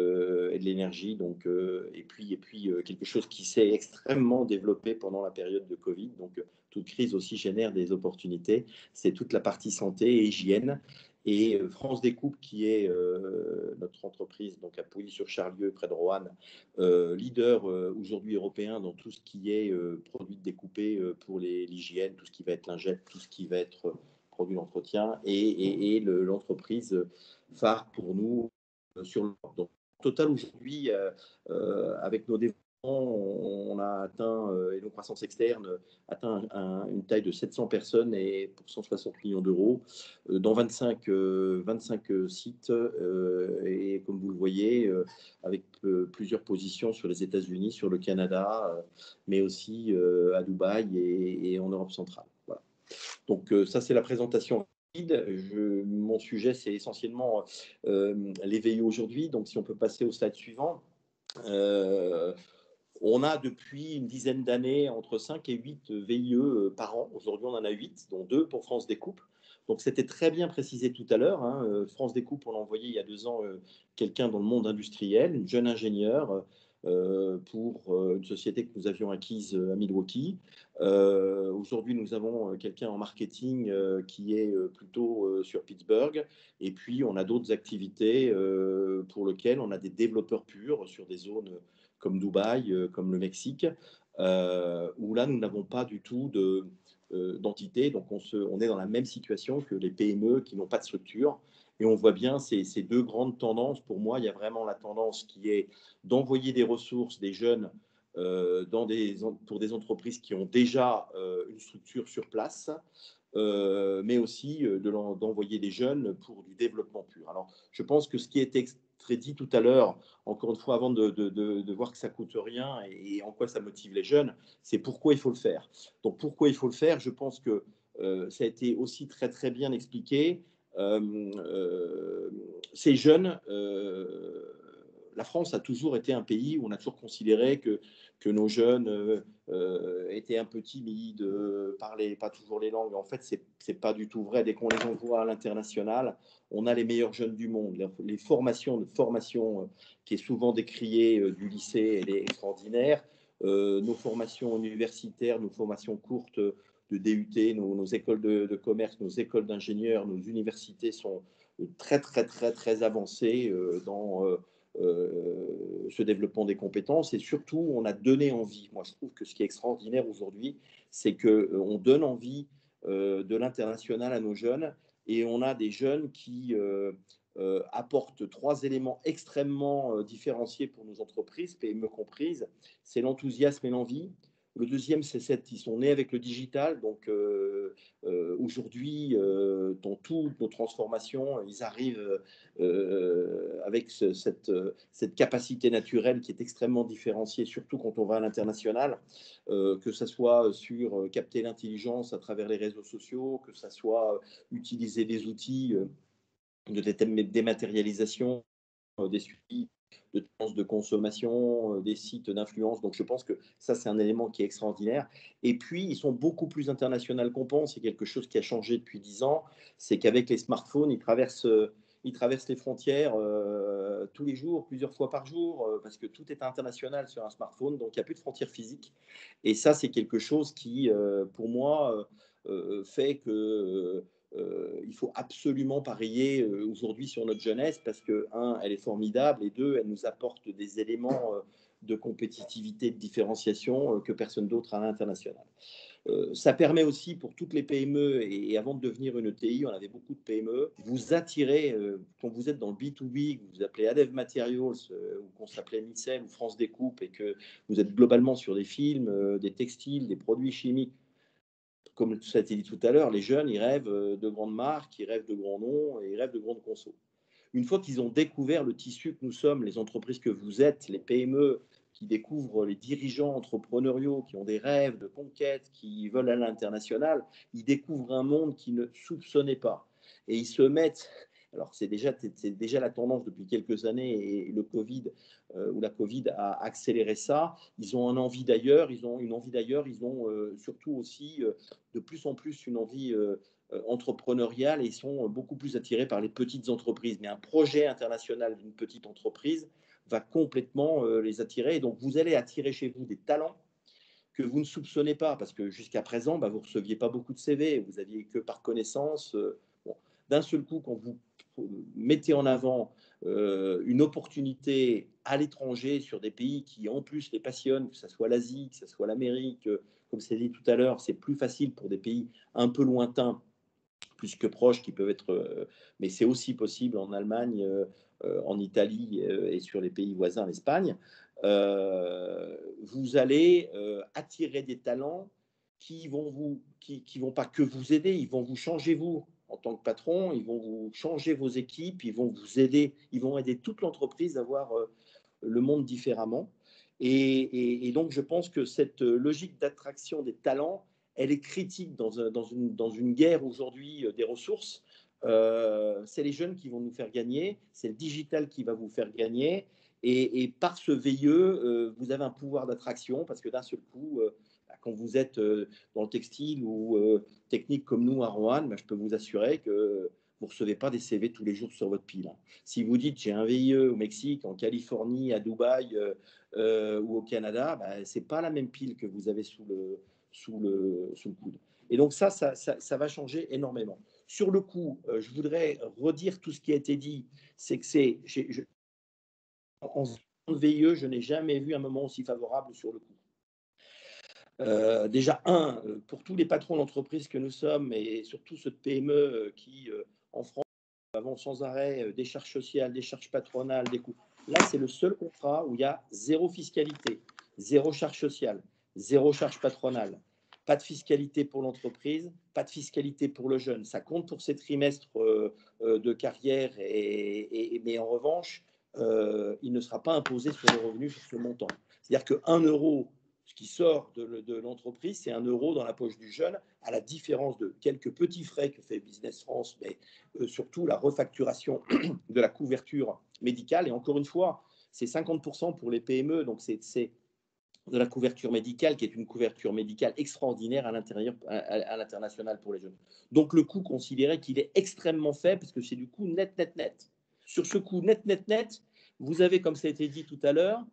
de l'énergie. Donc, et puis quelque chose qui s'est extrêmement développé pendant la période de Covid. Donc, toute crise aussi génère des opportunités. C'est toute la partie santé et hygiène. Et France Découpe, qui est notre entreprise donc à Pouilly-sur-Charlieu, près de Roanne, leader aujourd'hui européen dans tout ce qui est produits découpés pour l'hygiène, tout ce qui va être lingette, tout ce qui va être produit d'entretien, et l'entreprise phare pour nous sur le donc, total aujourd'hui, avec nos développements, on a atteint, et nos croissances externes, atteint une taille de 700 personnes et pour 160 millions d'euros dans 25 sites, et comme vous le voyez, avec plusieurs positions sur les États-Unis, sur le Canada, mais aussi à Dubaï et en Europe centrale. Voilà. Donc ça, c'est la présentation. Mon sujet, c'est essentiellement les VIE aujourd'hui. Donc, si on peut passer au slide suivant. On a depuis une dizaine d'années entre 5 et 8 VIE par an. Aujourd'hui, on en a 8, dont 2 pour France Découpe. Donc, c'était très bien précisé tout à l'heure. Hein. France Découpe, on a envoyé il y a 2 ans quelqu'un dans le monde industriel, une jeune ingénieure, pour une société que nous avions acquise à Milwaukee. Aujourd'hui, nous avons quelqu'un en marketing qui est plutôt sur Pittsburgh. Et puis, on a d'autres activités pour lesquelles on a des développeurs purs sur des zones comme Dubaï, comme le Mexique, où là, nous n'avons pas du tout d'entité. Donc, on est dans la même situation que les PME qui n'ont pas de structure. Et on voit bien ces 2 grandes tendances. Pour moi, il y a vraiment la tendance qui est d'envoyer des ressources, des jeunes, pour des entreprises qui ont déjà une structure sur place, mais aussi d'envoyer des jeunes pour du développement pur. Alors, je pense que ce qui est très dit tout à l'heure, encore une fois, avant de voir que ça coûte rien et en quoi ça motive les jeunes, c'est pourquoi il faut le faire. Donc, pourquoi il faut le faire, je pense que ça a été aussi très, très bien expliqué. Ces jeunes, la France a toujours été un pays où on a toujours considéré que nos jeunes étaient un peu timides, parlaient pas toujours les langues. En fait, c'est pas du tout vrai. Dès qu'on les envoie à l'international, on a les meilleurs jeunes du monde. Les formations qui est souvent décriée du lycée, elle est extraordinaire. Nos formations universitaires, nos formations courtes de DUT, nos écoles de commerce, nos écoles d'ingénieurs, nos universités sont très, très, très, très avancées dans ce développement des compétences. Et surtout, on a donné envie. Moi, je trouve que ce qui est extraordinaire aujourd'hui, c'est qu'on donne envie de l'international à nos jeunes. Et on a des jeunes qui apportent 3 éléments extrêmement différenciés pour nos entreprises, PME comprises. C'est l'enthousiasme et l'envie. Le deuxième, ils sont nés avec le digital. Donc, aujourd'hui, dans toutes nos transformations, ils arrivent avec cette capacité naturelle qui est extrêmement différenciée, surtout quand on va à l'international, que ce soit sur capter l'intelligence à travers les réseaux sociaux, que ce soit utiliser des outils de dématérialisation, des suivis de tendances de consommation, des sites d'influence. Donc, je pense que ça, c'est un élément qui est extraordinaire. Et puis, ils sont beaucoup plus internationaux qu'on pense. C'est quelque chose qui a changé depuis 10 ans. C'est qu'avec les smartphones, ils traversent les frontières tous les jours, plusieurs fois par jour, parce que tout est international sur un smartphone. Donc, il n'y a plus de frontières physiques. Et ça, c'est quelque chose qui, pour moi, fait que il faut absolument parier aujourd'hui sur notre jeunesse parce que, elle est formidable et 2, elle nous apporte des éléments de compétitivité, de différenciation que personne d'autre à l'international. Ça permet aussi pour toutes les PME, et avant de devenir une ETI, on avait beaucoup de PME, vous attirez, quand vous êtes dans le B2B, que vous appelez Adev Materials, ou qu'on s'appelait Micel ou France Découpe, et que vous êtes globalement sur des films, des textiles, des produits chimiques. Comme ça a été dit tout à l'heure, les jeunes, ils rêvent de grandes marques, ils rêvent de grands noms et ils rêvent de grandes consos. Une fois qu'ils ont découvert le tissu que nous sommes, les entreprises que vous êtes, les PME, qui découvrent les dirigeants entrepreneuriaux, qui ont des rêves de conquête, qui veulent aller à l'international, ils découvrent un monde qu'ils ne soupçonnaient pas. Et ils se mettent... Alors, c'est déjà la tendance depuis quelques années et le Covid, où la Covid a accéléré ça. Ils ont une envie d'ailleurs, ils ont surtout aussi de plus en plus une envie entrepreneuriales et sont beaucoup plus attirés par les petites entreprises. Mais un projet international d'une petite entreprise va complètement les attirer. Et donc, vous allez attirer chez vous des talents que vous ne soupçonnez pas, parce que jusqu'à présent, vous ne receviez pas beaucoup de CV, vous aviez que par connaissance. Bon. D'un seul coup, quand vous mettez en avant une opportunité à l'étranger sur des pays qui en plus les passionnent, que ce soit l'Asie, que ce soit l'Amérique, comme c'est dit tout à l'heure, c'est plus facile pour des pays un peu lointains, plus que proches, qui peuvent être, mais c'est aussi possible en Allemagne, en Italie et sur les pays voisins, l'Espagne. Vous allez attirer des talents qui vont pas que vous aider, ils vont vous changer vous en tant que patron, ils vont vous changer vos équipes, ils vont vous aider, ils vont aider toute l'entreprise à voir le monde différemment. Et donc, je pense que cette logique d'attraction des talents, elle est critique dans une guerre aujourd'hui des ressources. C'est les jeunes qui vont nous faire gagner, c'est le digital qui va vous faire gagner. Et par ce VIE, vous avez un pouvoir d'attraction parce que d'un seul coup, quand vous êtes dans le textile ou technique comme nous à Roanne, je peux vous assurer que vous ne recevez pas des CV tous les jours sur votre pile. Si vous dites j'ai un VIE au Mexique, en Californie, à Dubaï ou au Canada, ce n'est pas la même pile que vous avez sous le coude. Et donc ça va changer énormément. Sur le coup, je voudrais redire tout ce qui a été dit, c'est que en VIE, je n'ai jamais vu un moment aussi favorable sur le coup. Déjà, pour tous les patrons d'entreprise que nous sommes, et surtout ceux de PME qui, en France, avons sans arrêt des charges sociales, des charges patronales, des coûts. Là, c'est le seul contrat où il y a zéro fiscalité, zéro charge sociale, zéro charge patronale. Pas de fiscalité pour l'entreprise, pas de fiscalité pour le jeune. Ça compte pour ses trimestres de carrière, mais en revanche, il ne sera pas imposé sur le revenu sur ce montant. C'est-à-dire que 1 euro, ce qui sort de l'entreprise, c'est 1 euro dans la poche du jeune, à la différence de quelques petits frais que fait Business France, mais surtout la refacturation de la couverture médicale. Et encore une fois, c'est 50% pour les PME, donc c'est de la couverture médicale qui est une couverture médicale extraordinaire à l'international pour les jeunes. Donc le coût considéré qu'il est extrêmement faible parce que c'est du coût net. Sur ce coût net, vous avez, comme ça a été dit tout à l'heure,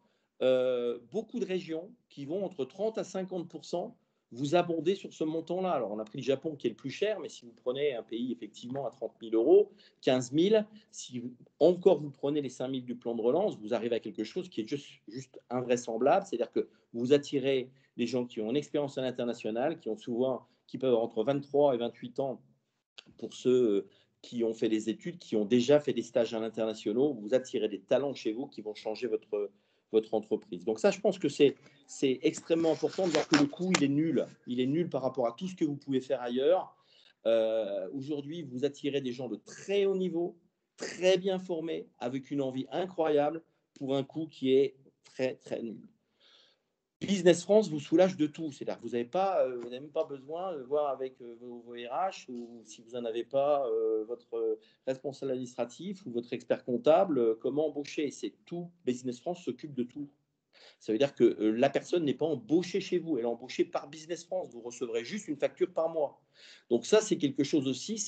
beaucoup de régions qui vont entre 30 à 50% vous abonder sur ce montant-là. Alors, on a pris le Japon qui est le plus cher, mais si vous prenez un pays effectivement à 30 000 euros, 15 000, si encore vous prenez les 5 000 du plan de relance, vous arrivez à quelque chose qui est juste invraisemblable. C'est-à-dire que vous attirez des gens qui ont une expérience à l'international, qui peuvent avoir entre 23 et 28 ans pour ceux qui ont fait des études, qui ont déjà fait des stages à l'international. Vous attirez des talents chez vous qui vont changer votre entreprise. Donc ça, je pense que c'est extrêmement important de voir que le coût, il est nul. Il est nul par rapport à tout ce que vous pouvez faire ailleurs. Aujourd'hui, vous attirez des gens de très haut niveau, très bien formés, avec une envie incroyable pour un coût qui est très nul. Business France vous soulage de tout. C'est-à-dire que vous n'avez même pas besoin de voir avec vos RH ou si vous n'en avez pas, votre responsable administratif ou votre expert comptable, comment embaucher. C'est tout. Business France s'occupe de tout. Ça veut dire que la personne n'est pas embauchée chez vous, elle est embauchée par Business France. Vous recevrez juste une facture par mois. Donc ça, c'est quelque chose aussi.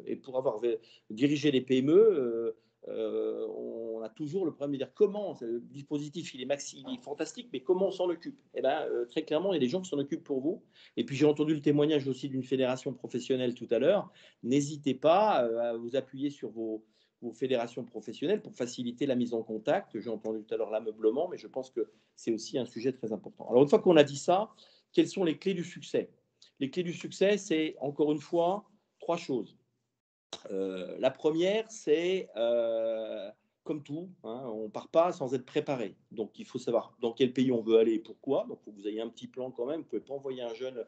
Et pour avoir dirigé les PME, on a toujours le problème de dire comment le dispositif il est fantastique, mais comment on s'en occupe. Et très clairement, il y a des gens qui s'en occupent pour vous. Et puis j'ai entendu le témoignage aussi d'une fédération professionnelle tout à l'heure. N'hésitez pas à vous appuyer sur vos fédérations professionnelles pour faciliter la mise en contact. J'ai entendu tout à l'heure l'ameublement, mais je pense que c'est aussi un sujet très important. Alors, une fois qu'on a dit ça, quelles sont les clés du succès? Les clés du succès, c'est encore une fois 3 choses. La première, c'est comme tout, on ne part pas sans être préparé. Donc, il faut savoir dans quel pays on veut aller et pourquoi. Donc, il faut que vous ayez un petit plan quand même. Vous ne pouvez pas envoyer un jeune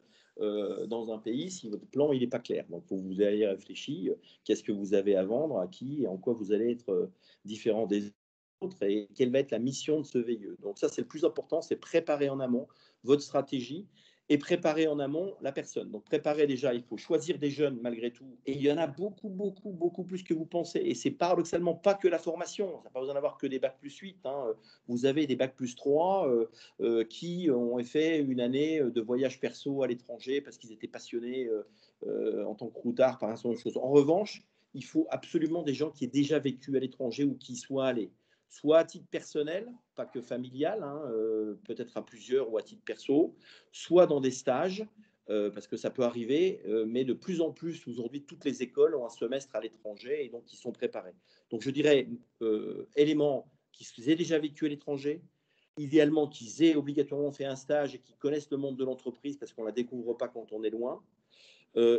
dans un pays si votre plan n'est pas clair. Donc, il faut que vous ayez réfléchi. Qu'est-ce que vous avez à vendre, à qui et en quoi vous allez être différent des autres et quelle va être la mission de ce VIE. Donc, ça, c'est le plus important, c'est préparer en amont votre stratégie et préparer en amont la personne. Donc, préparer déjà, il faut choisir des jeunes malgré tout. Et il y en a beaucoup plus que vous pensez. Et c'est paradoxalement pas que la formation. Ça n'a pas besoin d'avoir que des bac plus 8. Vous avez des bac plus 3 qui ont fait une année de voyage perso à l'étranger parce qu'ils étaient passionnés en tant que routard par un certain nombre de choses. En revanche, il faut absolument des gens qui aient déjà vécu à l'étranger ou qui y soient allés, soit à titre personnel, pas que familial, hein, peut-être à plusieurs ou à titre perso, soit dans des stages, parce que ça peut arriver, mais de plus en plus, aujourd'hui, toutes les écoles ont un semestre à l'étranger et donc ils sont préparés. Donc je dirais, éléments qui aient déjà vécu à l'étranger, idéalement qu'ils aient obligatoirement fait un stage et qu'ils connaissent le monde de l'entreprise parce qu'on ne la découvre pas quand on est loin,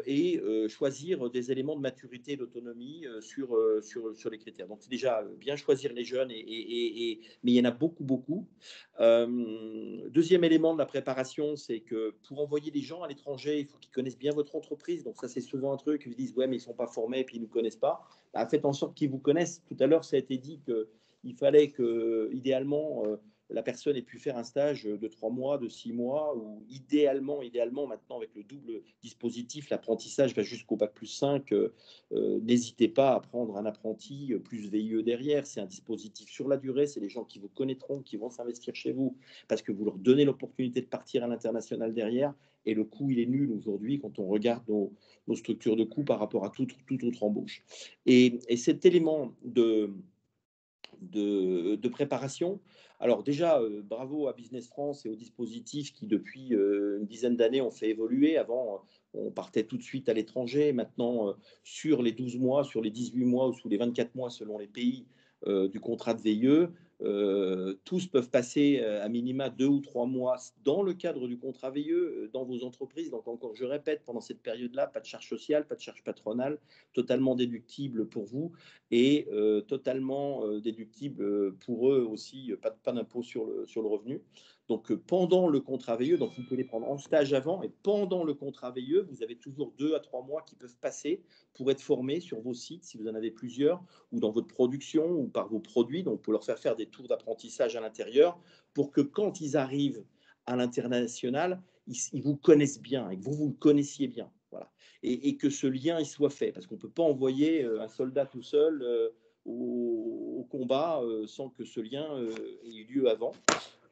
et choisir des éléments de maturité et d'autonomie sur les critères. Donc, c'est déjà bien choisir les jeunes, mais il y en a beaucoup, beaucoup. Deuxième élément de la préparation, c'est que pour envoyer des gens à l'étranger, il faut qu'ils connaissent bien votre entreprise. Donc, ça, c'est souvent un truc, ils disent, ouais, mais ils ne sont pas formés et puis ils ne nous connaissent pas. Bah, faites en sorte qu'ils vous connaissent. Tout à l'heure, ça a été dit qu'il fallait que, idéalement, la personne ait pu faire un stage de 3 mois, de 6 mois, ou idéalement, maintenant, avec le double dispositif, l'apprentissage va jusqu'au bac+5. N'hésitez pas à prendre un apprenti plus VIE derrière. C'est un dispositif sur la durée. C'est les gens qui vous connaîtront, qui vont s'investir chez vous, parce que vous leur donnez l'opportunité de partir à l'international derrière. Et le coût, il est nul aujourd'hui quand on regarde nos structures de coûts par rapport à toute autre embauche. Et cet élément de préparation. Alors déjà, bravo à Business France et aux dispositifs qui, depuis une dizaine d'années, ont fait évoluer. Avant, on partait tout de suite à l'étranger. Maintenant, sur les 12 mois, sur les 18 mois ou sous les 24 mois, selon les pays du contrat de VIE, tous peuvent passer à minima 2 ou 3 mois dans le cadre du contrat VIE dans vos entreprises. Donc encore, je répète, pendant cette période-là, pas de charge sociale, pas de charge patronale, totalement déductible pour vous et totalement déductible pour eux aussi, pas d'impôt sur le revenu. Donc pendant le contrat VIE, donc vous pouvez les prendre en stage avant, et pendant le contrat VIE, vous avez toujours 2 à 3 mois qui peuvent passer pour être formés sur vos sites, si vous en avez plusieurs, ou dans votre production, ou par vos produits. Donc pour leur faire des tours d'apprentissage à l'intérieur, pour que quand ils arrivent à l'international, ils vous connaissent bien, et que vous le connaissiez bien. Voilà. Et que ce lien il soit fait, parce qu'on ne peut pas envoyer un soldat tout seul au combat sans que ce lien ait eu lieu avant.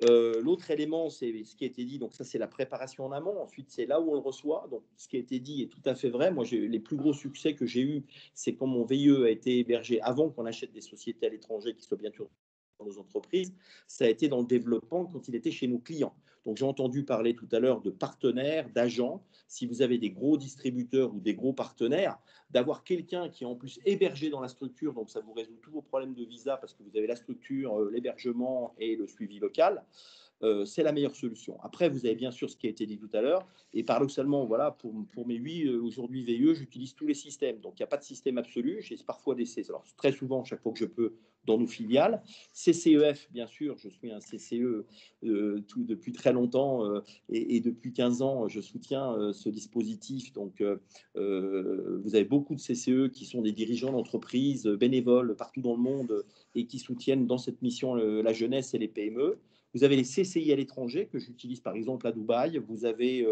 L'autre élément, c'est ce qui a été dit, donc ça c'est la préparation en amont, ensuite c'est là où on le reçoit, donc ce qui a été dit est tout à fait vrai. Moi, les plus gros succès que j'ai eus, c'est quand mon VIE a été hébergé avant qu'on achète des sociétés à l'étranger qui soient bien sûr dans nos entreprises, ça a été dans le développement quand il était chez nos clients. Donc j'ai entendu parler tout à l'heure de partenaires, d'agents. Si vous avez des gros distributeurs ou des gros partenaires, d'avoir quelqu'un qui est en plus hébergé dans la structure, donc ça vous résout tous vos problèmes de visa parce que vous avez la structure, l'hébergement et le suivi local. C'est la meilleure solution. Après, vous avez bien sûr ce qui a été dit tout à l'heure, et paradoxalement, voilà, pour mes 8 aujourd'hui VIE, j'utilise tous les systèmes. Donc, il n'y a pas de système absolu. J'ai parfois des CCE. Alors, très souvent, chaque fois que je peux, dans nos filiales. CCEF, bien sûr, je suis un CCE depuis très longtemps et depuis 15 ans, je soutiens ce dispositif. Donc, vous avez beaucoup de CCE qui sont des dirigeants d'entreprises bénévoles partout dans le monde et qui soutiennent dans cette mission la jeunesse et les PME. Vous avez les CCI à l'étranger que j'utilise par exemple à Dubaï. Vous avez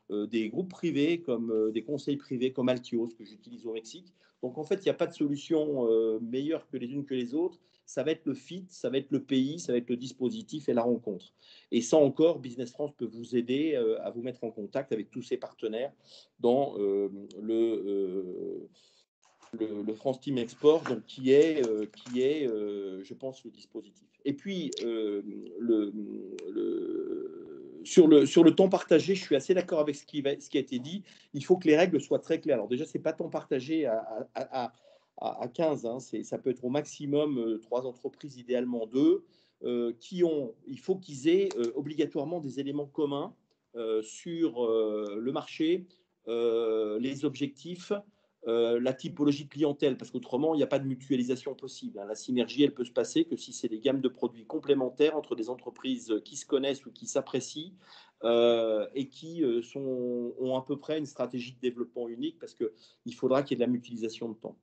des groupes privés comme des conseils privés comme Altios que j'utilise au Mexique. Donc en fait, il n'y a pas de solution meilleure que les unes que les autres. Ça va être le fit, ça va être le pays, ça va être le dispositif et la rencontre. Et ça encore, Business France peut vous aider à vous mettre en contact avec tous ses partenaires dans le France Team Export, donc qui est je pense, le dispositif. Et puis, sur le temps partagé, je suis assez d'accord avec ce qui a été dit. Il faut que les règles soient très claires. Alors déjà, ce n'est pas temps partagé à 15, hein, ça peut être au maximum 3 entreprises, idéalement 2, il faut qu'ils aient obligatoirement des éléments communs sur le marché, les objectifs, la typologie de clientèle, parce qu'autrement, il n'y a pas de mutualisation possible. Hein. La synergie, elle peut se passer que si c'est des gammes de produits complémentaires entre des entreprises qui se connaissent ou qui s'apprécient et qui ont à peu près une stratégie de développement unique, parce qu'il faudra qu'il y ait de la mutualisation de temps.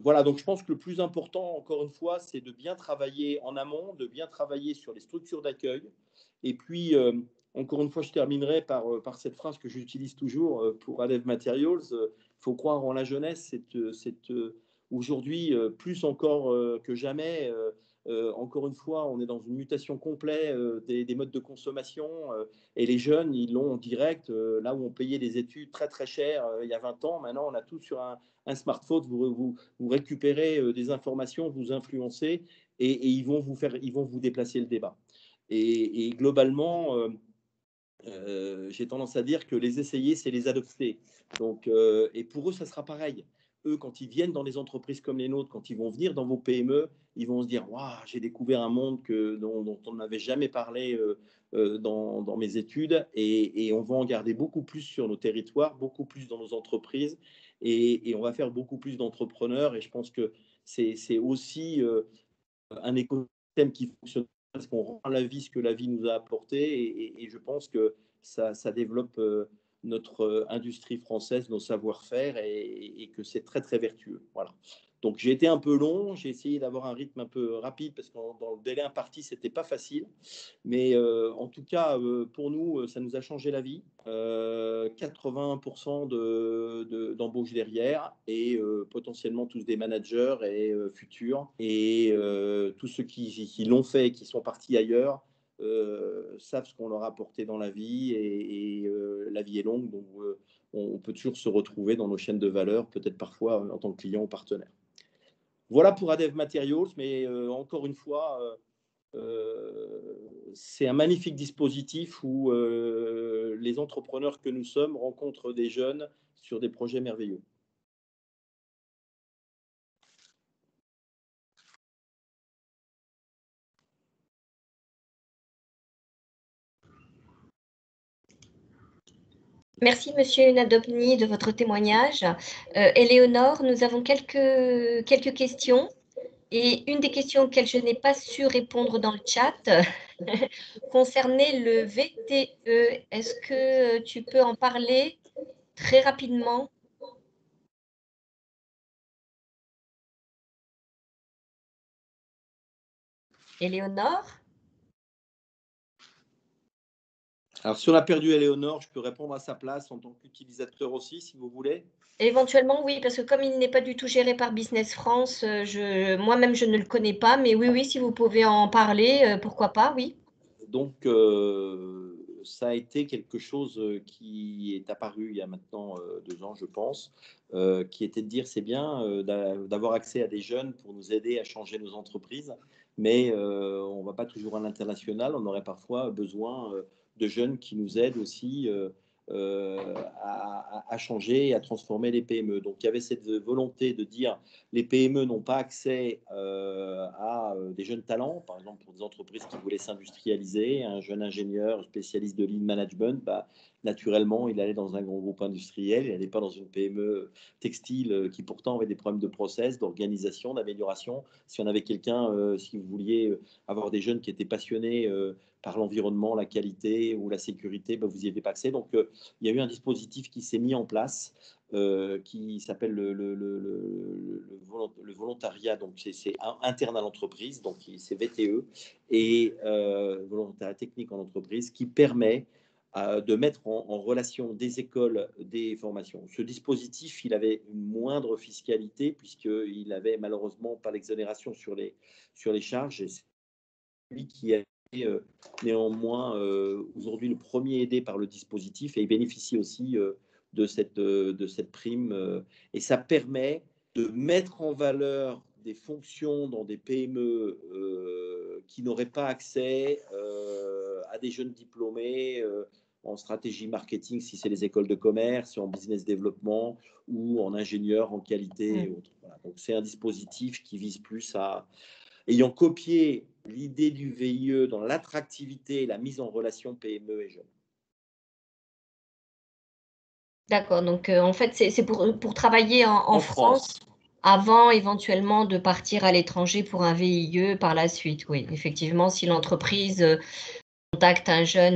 Voilà, donc je pense que le plus important, encore une fois, c'est de bien travailler en amont, de bien travailler sur les structures d'accueil. Et puis, encore une fois, je terminerai par cette phrase que j'utilise toujours pour Adev Materials. Il faut croire en la jeunesse. Aujourd'hui, plus encore que jamais, Encore une fois, on est dans une mutation complète des modes de consommation et les jeunes, ils l'ont en direct. Là où on payait des études très très chères il y a 20 ans, maintenant on a tout sur un smartphone. Vous récupérez des informations, vous influencez et ils vont vous déplacer le débat. Et globalement, j'ai tendance à dire que les essayer, c'est les adopter. Donc, et pour eux, ça sera pareil. Eux, quand ils viennent dans des entreprises comme les nôtres, quand ils vont venir dans vos PME, ils vont se dire waouh, j'ai découvert un monde dont on n'avait jamais parlé dans mes études, et on va en garder beaucoup plus sur nos territoires, beaucoup plus dans nos entreprises, et on va faire beaucoup plus d'entrepreneurs. Et je pense que c'est aussi un écosystème qui fonctionne parce qu'on rend la vie ce que la vie nous a apporté, et je pense que ça développe notre industrie française, nos savoir-faire, et que c'est très très vertueux. Voilà. Donc j'ai été un peu long, j'ai essayé d'avoir un rythme un peu rapide parce que dans le délai imparti, c'était pas facile. Mais en tout cas, pour nous, ça nous a changé la vie. 80% d'embauches derrière, et potentiellement tous des managers et futurs. Et tous ceux qui l'ont fait et qui sont partis ailleurs savent ce qu'on leur a apporté dans la vie. Et la vie est longue, donc on peut toujours se retrouver dans nos chaînes de valeur, peut-être parfois en tant que client ou partenaire. Voilà pour Adev Materials, mais encore une fois, c'est un magnifique dispositif où les entrepreneurs que nous sommes rencontrent des jeunes sur des projets merveilleux. Merci, Monsieur Nadobny, de votre témoignage. Éléonore, nous avons quelques questions. Et une des questions auxquelles je n'ai pas su répondre dans le chat concernait le VTE. Est-ce que tu peux en parler très rapidement? Éléonore? Alors, si on a perdu Éléonore, je peux répondre à sa place en tant qu'utilisateur aussi, si vous voulez. Éventuellement, oui, parce que comme il n'est pas du tout géré par Business France, moi-même, je ne le connais pas. Mais oui, oui, si vous pouvez en parler, pourquoi pas, oui. Donc, ça a été quelque chose qui est apparu il y a maintenant 2 ans, je pense, qui était de dire c'est bien d'avoir accès à des jeunes pour nous aider à changer nos entreprises, mais on ne va pas toujours à l'international. On aurait parfois besoin de jeunes qui nous aident aussi à changer et à transformer les PME. Donc, il y avait cette volonté de dire les PME n'ont pas accès à des jeunes talents, par exemple pour des entreprises qui voulaient s'industrialiser. Un jeune ingénieur spécialiste de lean management, naturellement, il allait dans un grand groupe industriel, il n'allait pas dans une PME textile qui pourtant avait des problèmes de process, d'organisation, d'amélioration. Si on avait quelqu'un, si vous vouliez avoir des jeunes qui étaient passionnés par l'environnement, la qualité ou la sécurité, vous n'y avez pas accès. Donc, il y a eu un dispositif qui s'est mis en place qui s'appelle le volontariat. Donc, c'est interne à l'entreprise, donc c'est VTE, et volontariat technique en entreprise, qui permet de mettre en relation des écoles, des formations. Ce dispositif, il avait une moindre fiscalité puisqu'il avait malheureusement pas l'exonération sur les charges. Et c'est lui qui est néanmoins aujourd'hui le premier aidé par le dispositif, et il bénéficie aussi de cette prime. Et ça permet de mettre en valeur des fonctions dans des PME qui n'auraient pas accès à des jeunes diplômés en stratégie marketing, si c'est les écoles de commerce, en business développement ou en ingénieur, en qualité et autres. Voilà. Donc, c'est un dispositif qui vise plus à... Ayant copié l'idée du VIE dans l'attractivité et la mise en relation PME et jeunes. D'accord, donc en fait, c'est pour travailler en France avant éventuellement de partir à l'étranger pour un VIE par la suite. Oui, effectivement, si l'entreprise contacte un jeune,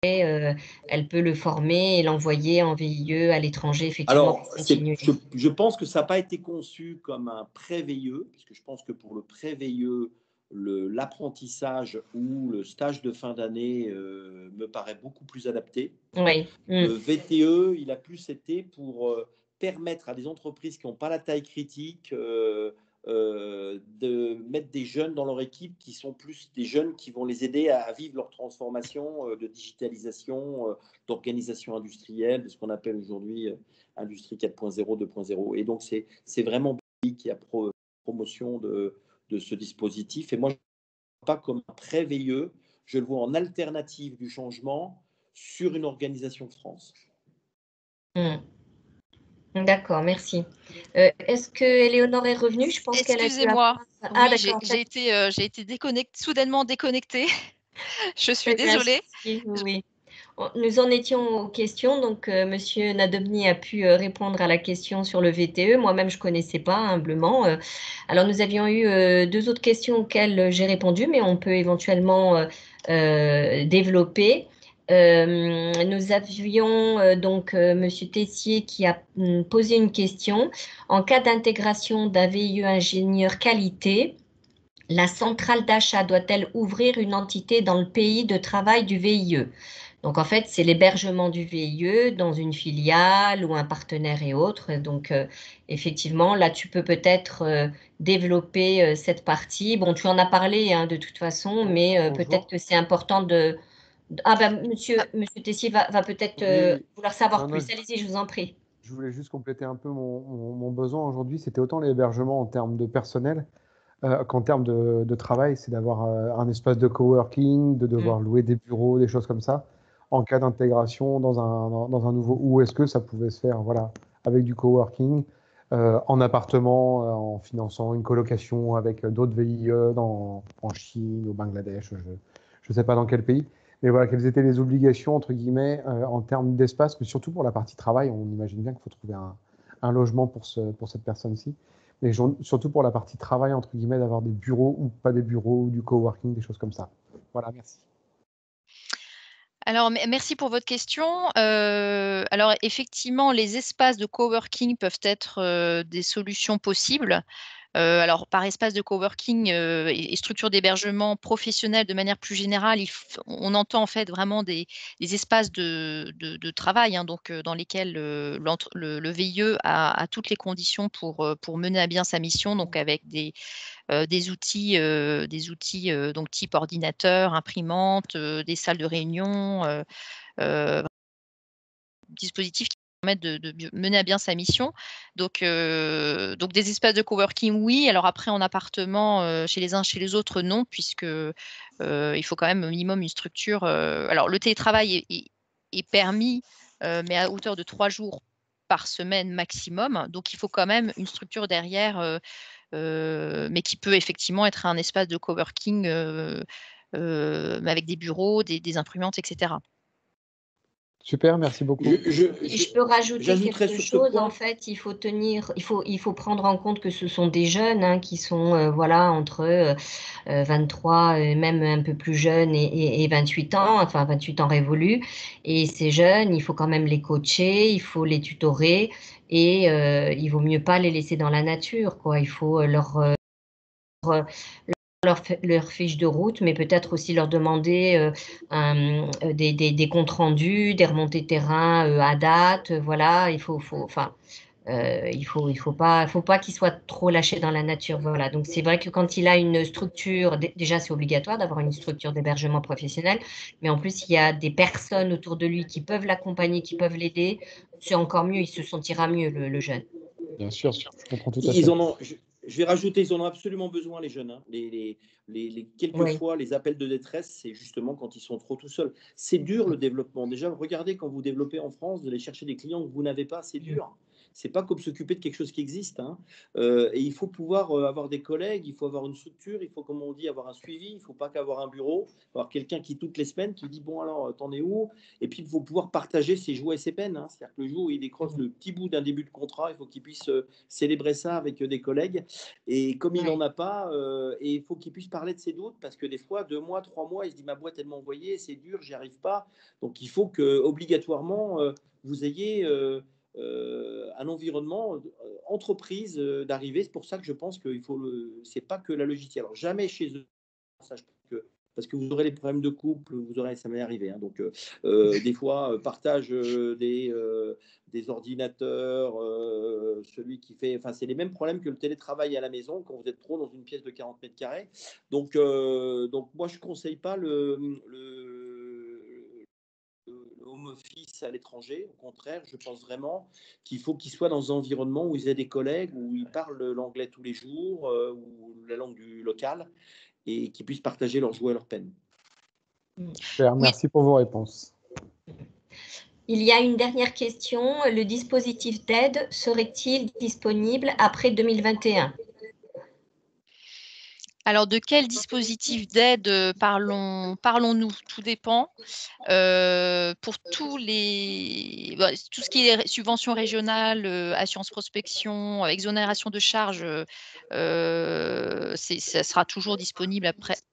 elle peut le former et l'envoyer en VIE à l'étranger, effectivement, Alors, pour continuer. je pense que ça n'a pas été conçu comme un pré-VIE, parce que je pense que pour le pré-VIE, l'apprentissage ou le stage de fin d'année me paraît beaucoup plus adapté. Oui. Le VTE, il a plus été pour permettre à des entreprises qui n'ont pas la taille critique de mettre des jeunes dans leur équipe qui sont plus des jeunes qui vont les aider à vivre leur transformation de digitalisation, d'organisation industrielle, de ce qu'on appelle aujourd'hui industrie 4.0, 2.0. Et donc, c'est vraiment lui qui a promotion de ce dispositif. Et moi, je ne le vois pas comme un prêt veilleux, je le vois en alternative du changement sur une organisation de France. D'accord, merci. Est-ce que Éléonore est revenue? Je pense qu'elle a été Excusez-moi. Ah, Oui, d'accord. j'ai été soudainement déconnectée. Je suis Très bien, désolée. oui. Nous en étions aux questions, donc Monsieur Nadobny a pu répondre à la question sur le VTE. Moi-même, je ne connaissais pas, humblement. Alors, nous avions eu deux autres questions auxquelles j'ai répondu, mais on peut éventuellement développer. Nous avions donc Monsieur Tessier qui a posé une question. En cas d'intégration d'un VIE ingénieur qualité, la centrale d'achat doit-elle ouvrir une entité dans le pays de travail du VIE? Donc, en fait, c'est l'hébergement du VIE dans une filiale ou un partenaire et autres. Donc, effectivement, là, tu peux peut-être développer cette partie. Bon, tu en as parlé de toute façon, mais peut-être que c'est important de… Ah ben, monsieur Tessier va peut-être vouloir savoir plus. Allez-y, je vous en prie. Je voulais juste compléter un peu mon besoin aujourd'hui. C'était autant l'hébergement en termes de personnel qu'en termes de travail. C'est d'avoir un espace de coworking, de devoir louer des bureaux, des choses comme ça. En cas d'intégration dans un nouveau, où est-ce que ça pouvait se faire, voilà, avec du coworking, en appartement, en finançant une colocation avec d'autres VIE en Chine, au Bangladesh, je ne sais pas dans quel pays. Mais voilà, quelles étaient les obligations, entre guillemets, en termes d'espace, mais surtout pour la partie travail. On imagine bien qu'il faut trouver un logement pour cette personne-ci. Mais surtout pour la partie travail, entre guillemets, d'avoir des bureaux ou pas des bureaux, ou du coworking, des choses comme ça. Voilà, merci. Alors, merci pour votre question. Alors, effectivement, les espaces de coworking peuvent être des solutions possibles. Alors, par espace de coworking et structure d'hébergement professionnel de manière plus générale, on entend en fait vraiment des espaces de travail, donc dans lesquels le VIE a toutes les conditions pour mener à bien sa mission, donc avec des outils donc type ordinateur, imprimante, des salles de réunion, dispositifs qui permettent de mener à bien sa mission. Donc des espaces de coworking, oui. Alors après, en appartement, chez les uns, chez les autres, non, puisque il faut quand même au minimum une structure. Alors le télétravail est permis, mais à hauteur de 3 jours par semaine maximum. Donc il faut quand même une structure derrière, mais qui peut effectivement être un espace de coworking, mais avec des bureaux, des imprimantes, etc. Super, merci beaucoup. Je peux rajouter j'ajouterais quelque sur ce chose. point. En fait, il faut prendre en compte que ce sont des jeunes qui sont voilà, entre 23 et même un peu plus jeunes et 28 ans, enfin 28 ans révolus. Et ces jeunes, il faut quand même les coacher, il faut les tutorer et il vaut mieux pas les laisser dans la nature, quoi. Il faut leur fiche de route, mais peut-être aussi leur demander des comptes rendus, des remontées de terrain à date. Voilà, il faut pas qu'ils soient trop lâchés dans la nature. Voilà. Donc c'est vrai que quand il a une structure, déjà c'est obligatoire d'avoir une structure d'hébergement professionnel, mais en plus il y a des personnes autour de lui qui peuvent l'accompagner, qui peuvent l'aider. C'est encore mieux, il se sentira mieux le jeune. Bien sûr, je comprends tout à fait. Je vais rajouter, ils en ont absolument besoin, les jeunes. Quelquefois, les appels de détresse, c'est justement quand ils sont trop tout seuls. C'est dur le développement. Déjà, regardez quand vous développez en France, d'aller chercher des clients que vous n'avez pas, c'est dur. C'est pas comme s'occuper de quelque chose qui existe. Et il faut pouvoir avoir des collègues, il faut avoir une structure, il faut, comme on dit, avoir un suivi. Il ne faut pas qu'avoir un bureau, avoir quelqu'un qui, toutes les semaines, qui dit bon, alors, t'en es où? Et puis, il faut pouvoir partager ses joies et ses peines. C'est-à-dire que le jour où il décroche le petit bout d'un début de contrat, il faut qu'il puisse célébrer ça avec des collègues. Et comme il n'en a pas, et il faut qu'il puisse parler de ses doutes, parce que des fois, 2 mois, 3 mois, il se dit ma boîte, elle m'a envoyé, c'est dur, j'y arrive pas. Donc, il faut que obligatoirement, vous ayez un environnement entreprise d'arrivée. C'est pour ça que je pense qu'il faut c'est pas que la logiciel. Alors, jamais chez eux, ça, je pense que parce que vous aurez les problèmes de couple, ça m'est arrivé, hein, donc des fois, partage des ordinateurs, celui qui fait, enfin, c'est les mêmes problèmes que le télétravail à la maison quand vous êtes trop dans une pièce de 40 mètres carrés. Donc moi, je ne conseille pas le home office à l'étranger. Au contraire, je pense vraiment qu'il faut qu'ils soient dans un environnement où ils aient des collègues, où ils parlent l'anglais tous les jours, ou la langue du local, et qu'ils puissent partager leurs joies et leurs peines. Super, merci pour vos réponses. Il y a une dernière question. Le dispositif d'aide serait-il disponible après 2021? Alors, de quel dispositif d'aide parlons-nous? Tout dépend. Pour tout ce qui est subventions régionales, assurance prospection, exonération de charges, ça sera toujours disponible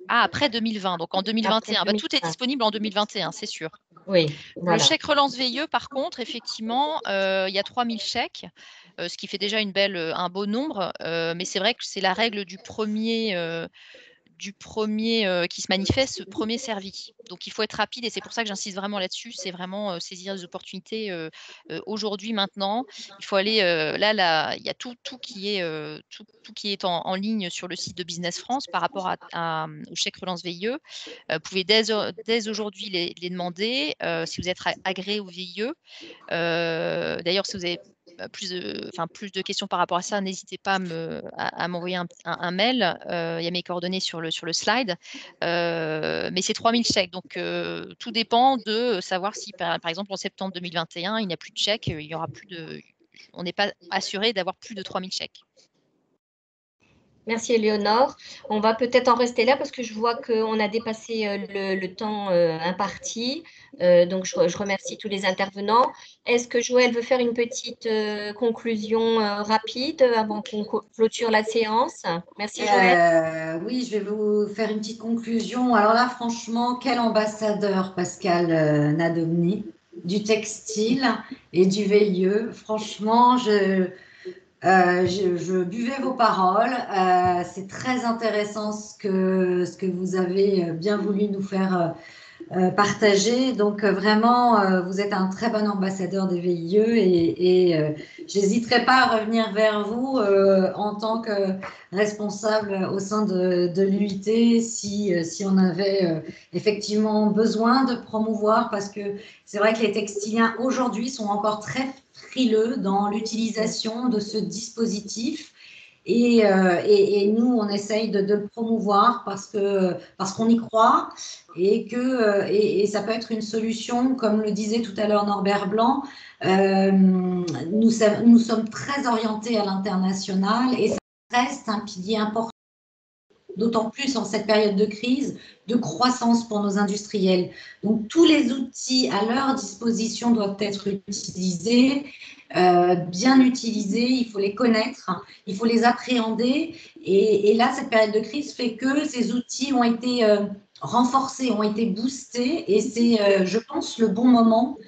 après 2020. Donc en 2021, tout est disponible en 2021, c'est sûr. Oui, voilà. Le chèque relance VIE, par contre, effectivement, il y a 3000 chèques, ce qui fait déjà un beau nombre, mais c'est vrai que c'est la règle du premier qui se manifeste, premier servi. Donc il faut être rapide et c'est pour ça que j'insiste vraiment là-dessus. C'est vraiment saisir les opportunités aujourd'hui, maintenant. Il faut aller là, il y a tout qui est en ligne sur le site de Business France par rapport au chèque relance VIE. Vous pouvez dès aujourd'hui les demander si vous êtes agréé au VIE. D'ailleurs, si vous avez plus de questions par rapport à ça, n'hésitez pas à m'envoyer un mail. Il y a mes coordonnées sur le slide. Mais c'est 3000 chèques. Donc, tout dépend de savoir si, par exemple, en septembre 2021, il n'y a plus de chèques. On n'est pas assuré d'avoir plus de 3000 chèques. Merci Éléonore. On va peut-être en rester là parce que je vois qu'on a dépassé le temps imparti. Donc, je remercie tous les intervenants. Est-ce que Joël veut faire une petite conclusion rapide avant qu'on clôture la séance? Merci Joël. Oui, je vais vous faire une petite conclusion. Alors là, franchement, quel ambassadeur Pascal Nadomny du textile et du VIE. Franchement, je buvais vos paroles. C'est très intéressant ce que vous avez bien voulu nous faire partager. Donc vraiment, vous êtes un très bon ambassadeur des VIE et j'hésiterai pas à revenir vers vous en tant que responsable au sein de l'UIT si on avait effectivement besoin de promouvoir, parce que c'est vrai que les textiliens aujourd'hui sont encore très frileux dans l'utilisation de ce dispositif. Et nous, on essaye de le promouvoir parce qu'on y croit et ça peut être une solution, comme le disait tout à l'heure Norbert Blanc. Nous sommes très orientés à l'international et ça reste un pilier important, d'autant plus en cette période de crise, de croissance pour nos industriels. Donc, tous les outils à leur disposition doivent être utilisés, bien utilisés, il faut les connaître, il faut les appréhender. Et là, cette période de crise fait que ces outils ont été renforcés, ont été boostés, et c'est, je pense, le bon moment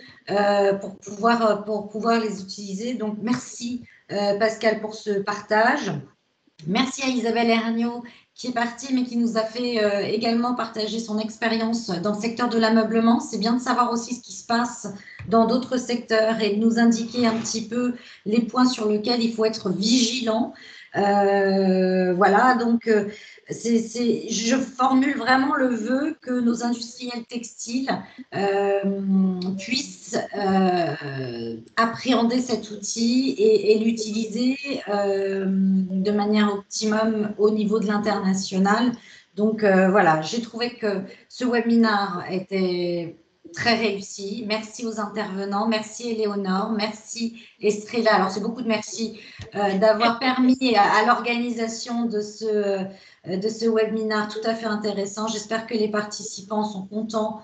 pour pouvoir les utiliser. Donc, merci Pascal pour ce partage. Merci à Isabelle Erniaud qui est partie, mais qui nous a fait également partager son expérience dans le secteur de l'ameublement. C'est bien de savoir aussi ce qui se passe dans d'autres secteurs et de nous indiquer un petit peu les points sur lesquels il faut être vigilant. Voilà, donc je formule vraiment le vœu que nos industriels textiles puissent appréhender cet outil et l'utiliser de manière optimum au niveau de l'international. Donc voilà, j'ai trouvé que ce webinaire était très réussi. Merci aux intervenants, merci Éléonore, merci Estrella. Alors c'est beaucoup de merci d'avoir permis à l'organisation de ce webinaire tout à fait intéressant. J'espère que les participants sont contents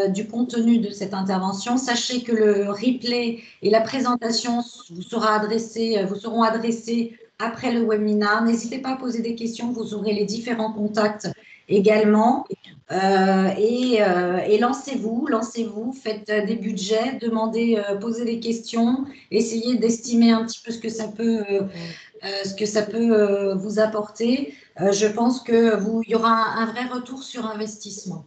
du contenu de cette intervention. Sachez que le replay et la présentation vous seront adressés après le webinaire. N'hésitez pas à poser des questions, vous aurez les différents contacts également. Et lancez-vous, faites des budgets, posez des questions, essayez d'estimer un petit peu ce que ça peut ce que ça peut vous apporter, je pense qu'il y aura un vrai retour sur investissement.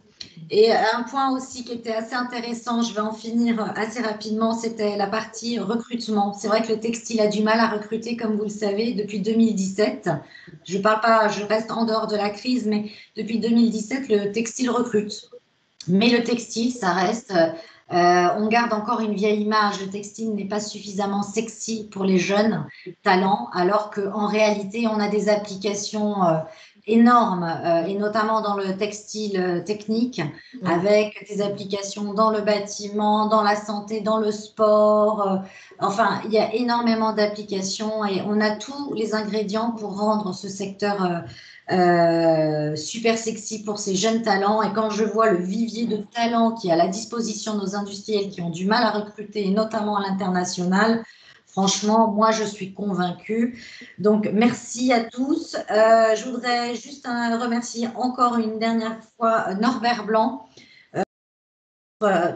Et un point aussi qui était assez intéressant, je vais en finir assez rapidement, c'était la partie recrutement. C'est vrai que le textile a du mal à recruter, comme vous le savez, depuis 2017. Je parle pas, je reste en dehors de la crise, mais depuis 2017, le textile recrute. Mais le textile, ça reste, on garde encore une vieille image. Le textile n'est pas suffisamment sexy pour les jeunes talents, alors qu'en réalité, on a des applications énormes, et notamment dans le textile technique, avec des applications dans le bâtiment, dans la santé, dans le sport. Enfin, il y a énormément d'applications et on a tous les ingrédients pour rendre ce secteur super sexy pour ces jeunes talents. Et quand je vois le vivier de talents qui est à la disposition de nos industriels qui ont du mal à recruter, et notamment à l'international, franchement, moi, je suis convaincue. Donc, merci à tous. Je voudrais juste remercier encore une dernière fois Norbert Blanc,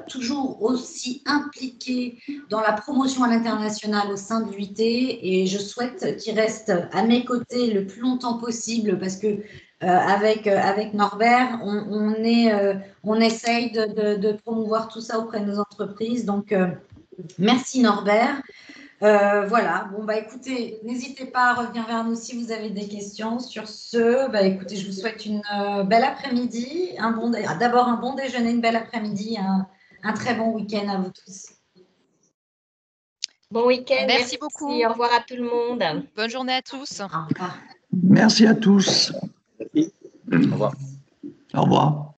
toujours aussi impliqué dans la promotion à l'international au sein de l'UIT, et je souhaite qu'il reste à mes côtés le plus longtemps possible parce que avec Norbert, on essaye de promouvoir tout ça auprès de nos entreprises. Donc, merci Norbert. Voilà, bon, bah écoutez, n'hésitez pas à revenir vers nous si vous avez des questions. Sur ce, bah écoutez, je vous souhaite une belle après-midi, d'abord un bon déjeuner, une belle après-midi, un très bon week-end à vous tous. Bon week-end, merci beaucoup. Au revoir à tout le monde. Bonne journée à tous. Au revoir. Merci à tous. Merci. Au revoir. Au revoir.